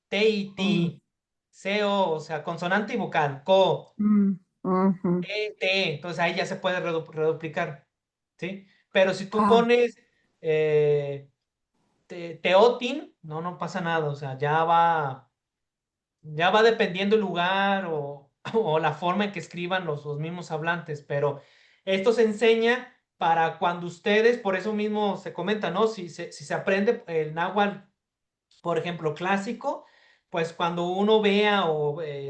T-I-T, C-O, o sea, consonante y vocal, co, T, entonces ahí ya se puede reduplicar, ¿sí? Pero si tú pones teotin, no pasa nada, o sea, ya va dependiendo el lugar o la forma en que escriban los mismos hablantes, pero esto se enseña para cuando ustedes, por eso mismo se comenta, ¿no? Si se aprende el náhuatl, por ejemplo, clásico, pues cuando uno vea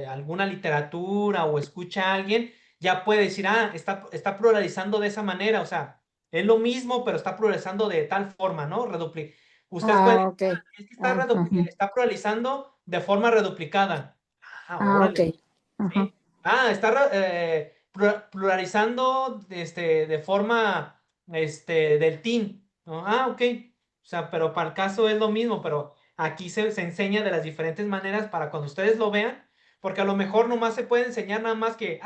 alguna literatura o escucha a alguien, ya puede decir, está pluralizando de esa manera, o sea, es lo mismo, pero está pluralizando de tal forma, ¿no? Ustedes pueden Ok. es que está pluralizando de forma reduplicada. Órale. Ok. ¿Sí? Está pluralizando de forma del team, ¿no? Ok. O sea, pero para el caso es lo mismo, pero aquí se enseña de las diferentes maneras para cuando ustedes lo vean, porque a lo mejor nomás se puede enseñar nada más que,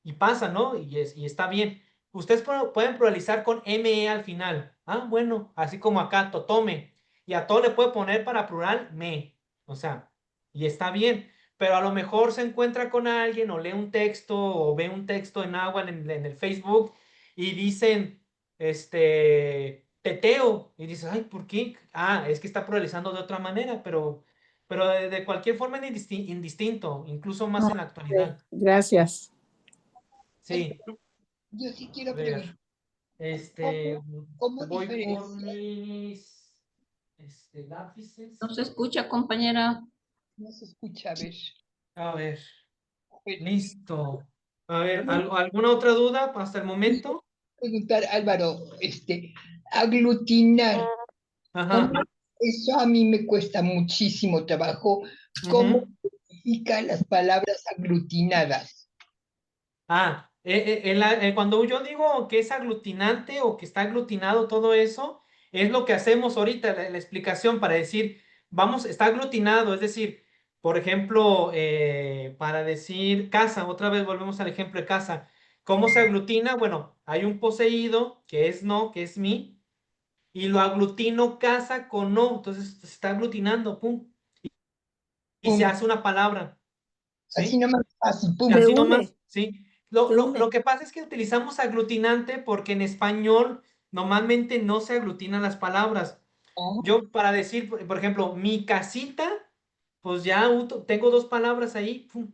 y pasa, ¿no? Y está bien. Ustedes pueden pluralizar con ME al final. Bueno, así como acá, totome. Y a todo le puede poner para plural me. O sea, y está bien. Pero a lo mejor se encuentra con alguien o lee un texto o ve un texto en agua en el Facebook y dicen, teteo. Y dices, ay, ¿por qué? Es que está pluralizando de otra manera, pero de cualquier forma es indistinto, incluso más en la actualidad. Gracias. Sí. Yo sí quiero A ver, preguntar. ¿Cómo voy por diferenciar? mis lápices. No se escucha, compañera. No se escucha, a ver. A ver, listo. A ver, ¿alguna otra duda hasta el momento? Preguntar, Álvaro, aglutinar. Ajá. Eso a mí me cuesta muchísimo trabajo. ¿Cómo significan las palabras aglutinadas? Cuando yo digo que es aglutinante o que está aglutinado todo eso, es lo que hacemos ahorita, la explicación para decir, está aglutinado, es decir, por ejemplo, para decir casa, otra vez volvemos al ejemplo de casa. ¿Cómo se aglutina? Bueno, hay un poseído que es no, que es mi, y lo aglutino casa con no, entonces se está aglutinando, pum, y se hace una palabra. ¿Sí? Así nomás, así, pum. Así nomás, sí. Lo que pasa es que utilizamos aglutinante porque en español normalmente no se aglutinan las palabras. Yo para decir, por ejemplo, mi casita, pues ya tengo dos palabras ahí, pum,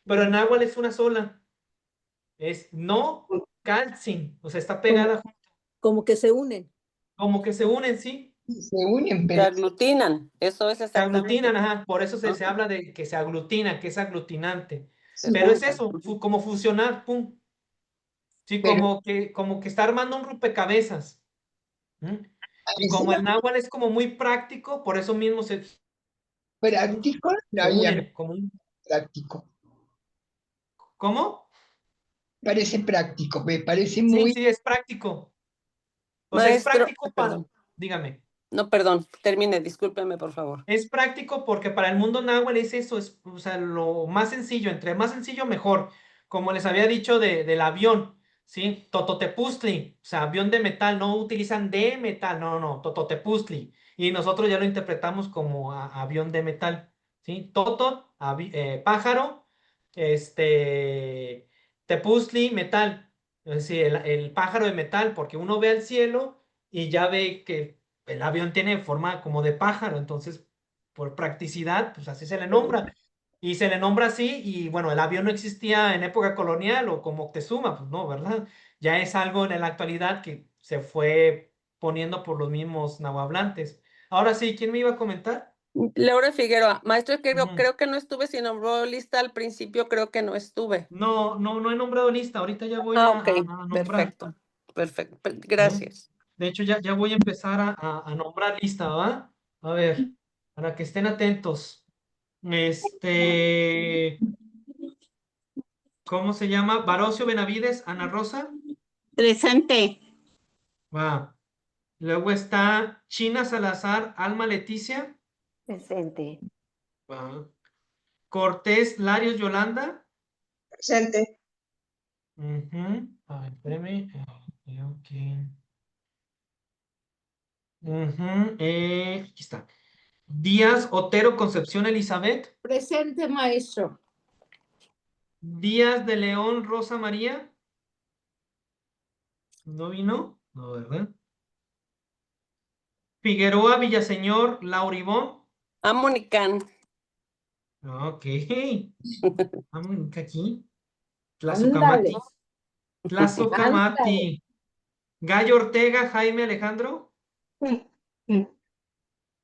pero en náhuatl es una sola. Es no calcin, o sea, está pegada junto. Como que se unen. Como que se unen, sí. Se unen, Se aglutinan, eso es Se exactamente. aglutinan, ajá. Por eso se habla de que se aglutina, que es aglutinante. Pero es eso, como fusionar, pum. Sí, como que está armando un rompecabezas. Y como el náhuatl es como muy práctico, por eso mismo se ¿Práctico? No, unen como un... práctico. ¿Cómo? Parece práctico, me parece muy... Sí, es práctico. O sea, es Maestro, práctico para... perdón. Dígame. No, perdón, termine, discúlpeme, por favor. Es práctico porque para el mundo náhuatl es eso, o sea, lo más sencillo, entre más sencillo mejor. Como les había dicho del avión, ¿sí? Tototepuztli, o sea, avión de metal, no utilizan de metal, no, tototepuztli. Y nosotros ya lo interpretamos como avión de metal, ¿sí? Pájaro, tepuztli, metal. Es decir, el pájaro de metal, porque uno ve al cielo y ya ve que el avión tiene forma como de pájaro, entonces por practicidad, pues así se le nombra. Y se le nombra así, y bueno, el avión no existía en época colonial o como Moctezuma, pues no, ¿verdad? Ya es algo en la actualidad que se fue poniendo por los mismos nahuablantes. Ahora sí, ¿quién me iba a comentar? Laura Figueroa, maestro, creo que no estuve, si nombró lista al principio, creo que no estuve. No he nombrado lista, ahorita ya voy a Ok, nombrar. perfecto, gracias. De hecho, ya voy a empezar a nombrar lista, ¿va? A ver, para que estén atentos. ¿Cómo se llama? Barocio Benavides, Ana Rosa. Presente. Va. Luego está China Salazar, Alma Leticia. Presente. Va. Cortés Larios Yolanda. Presente. A ver, espérame. Ok. Aquí está. Díaz Otero Concepción Elizabeth. Presente, maestro. Díaz de León Rosa María. ¿No vino? No, ¿verdad? Figueroa Villaseñor Lauribón. Amonican. Ok. Vamos aquí. Tlazocamati. Tlazocamati. Gallo Ortega Jaime Alejandro.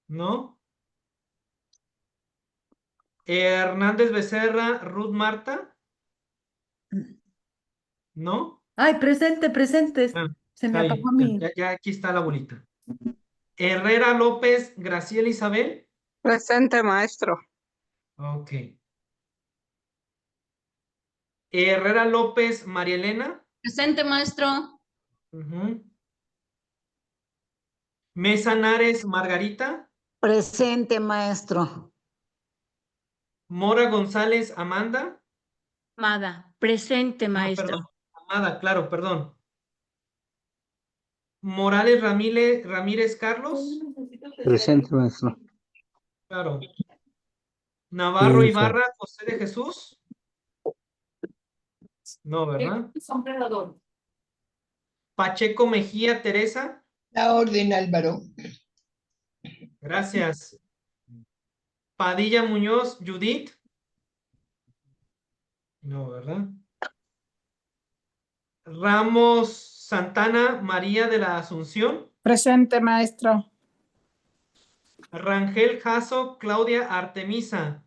¿No? Hernández Becerra Ruth Marta. ¿No? Ay, presente, presente. Ah, Se me está apagó a bien. mí. Ya aquí está la bolita. Herrera López Graciela Isabel. Presente, maestro. Ok. Herrera López María Elena. Presente, maestro. Mesa Nares Margarita. Presente, maestro. Mora González Amanda. Amada, presente, Ah, maestra. perdón. Amada, claro, perdón. Morales Ramírez Carlos. Presente, maestro. Claro. Navarro Sí, Ibarra José de Jesús. No, ¿verdad? Pacheco Mejía Teresa. La orden, Álvaro. Gracias. Padilla Muñoz Judith. No, ¿verdad? Ramos Santana María de la Asunción. Presente, maestro. Rangel Jasso Claudia Artemisa.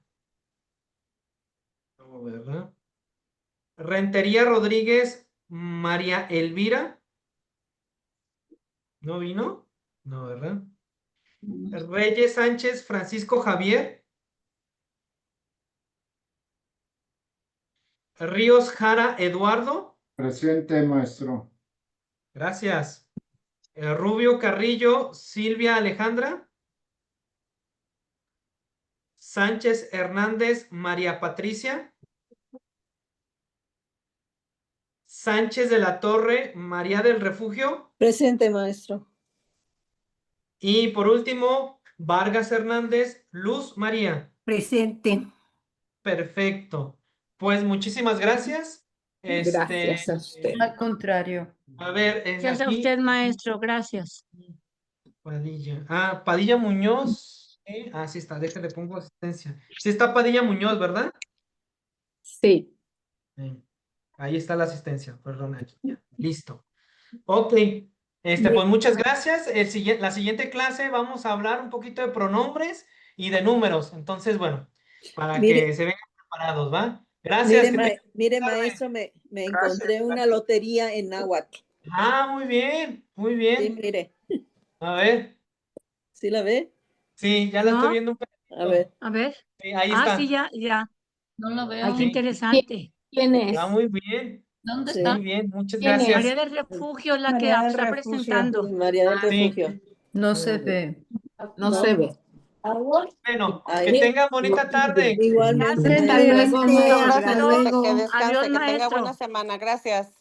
No, ¿verdad? Rentería Rodríguez María Elvira. ¿No vino? No, ¿verdad? Reyes Sánchez Francisco Javier. Ríos Jara Eduardo. Presente, maestro. Gracias. Rubio Carrillo Silvia Alejandra. Sánchez Hernández María Patricia. Sánchez de la Torre María del Refugio. Presente, maestro. Y por último, Vargas Hernández Luz María. Presente. Perfecto. Pues muchísimas gracias. Gracias a usted. Al contrario. A ver, Gracias a aquí usted, maestro, gracias. Padilla. Padilla Muñoz. Sí está, déjale, pongo asistencia. Sí está Padilla Muñoz, ¿verdad? Sí. Ahí está la asistencia, perdón, aquí ya. Listo. Ok. Pues muchas gracias. La siguiente clase vamos a hablar un poquito de pronombres y de números. Entonces, bueno, para que se vengan preparados, ¿va? Gracias. Mire, maestro, me encontré una lotería en náhuatl. Muy bien, muy bien. Sí, mire. A ver. ¿Sí la ve? Sí, ya la estoy viendo un pedacito. A ver. A ver. Sí, ahí está. Sí, ya. No lo veo. Ay, qué interesante. ¿Quién es? Muy bien. ¿Dónde Sí. está? Muy bien, muchas ¿Quién es? gracias. María del Refugio es la María que del está Refugio. presentando. María del Sí. Refugio. No se ve. No se ve. Bueno, Ahí. que tengan bonita tarde. Igualmente. Gracias, Gracias, maestro. maestro. Que Adiós, descanse, que tenga maestro. buena semana. Gracias.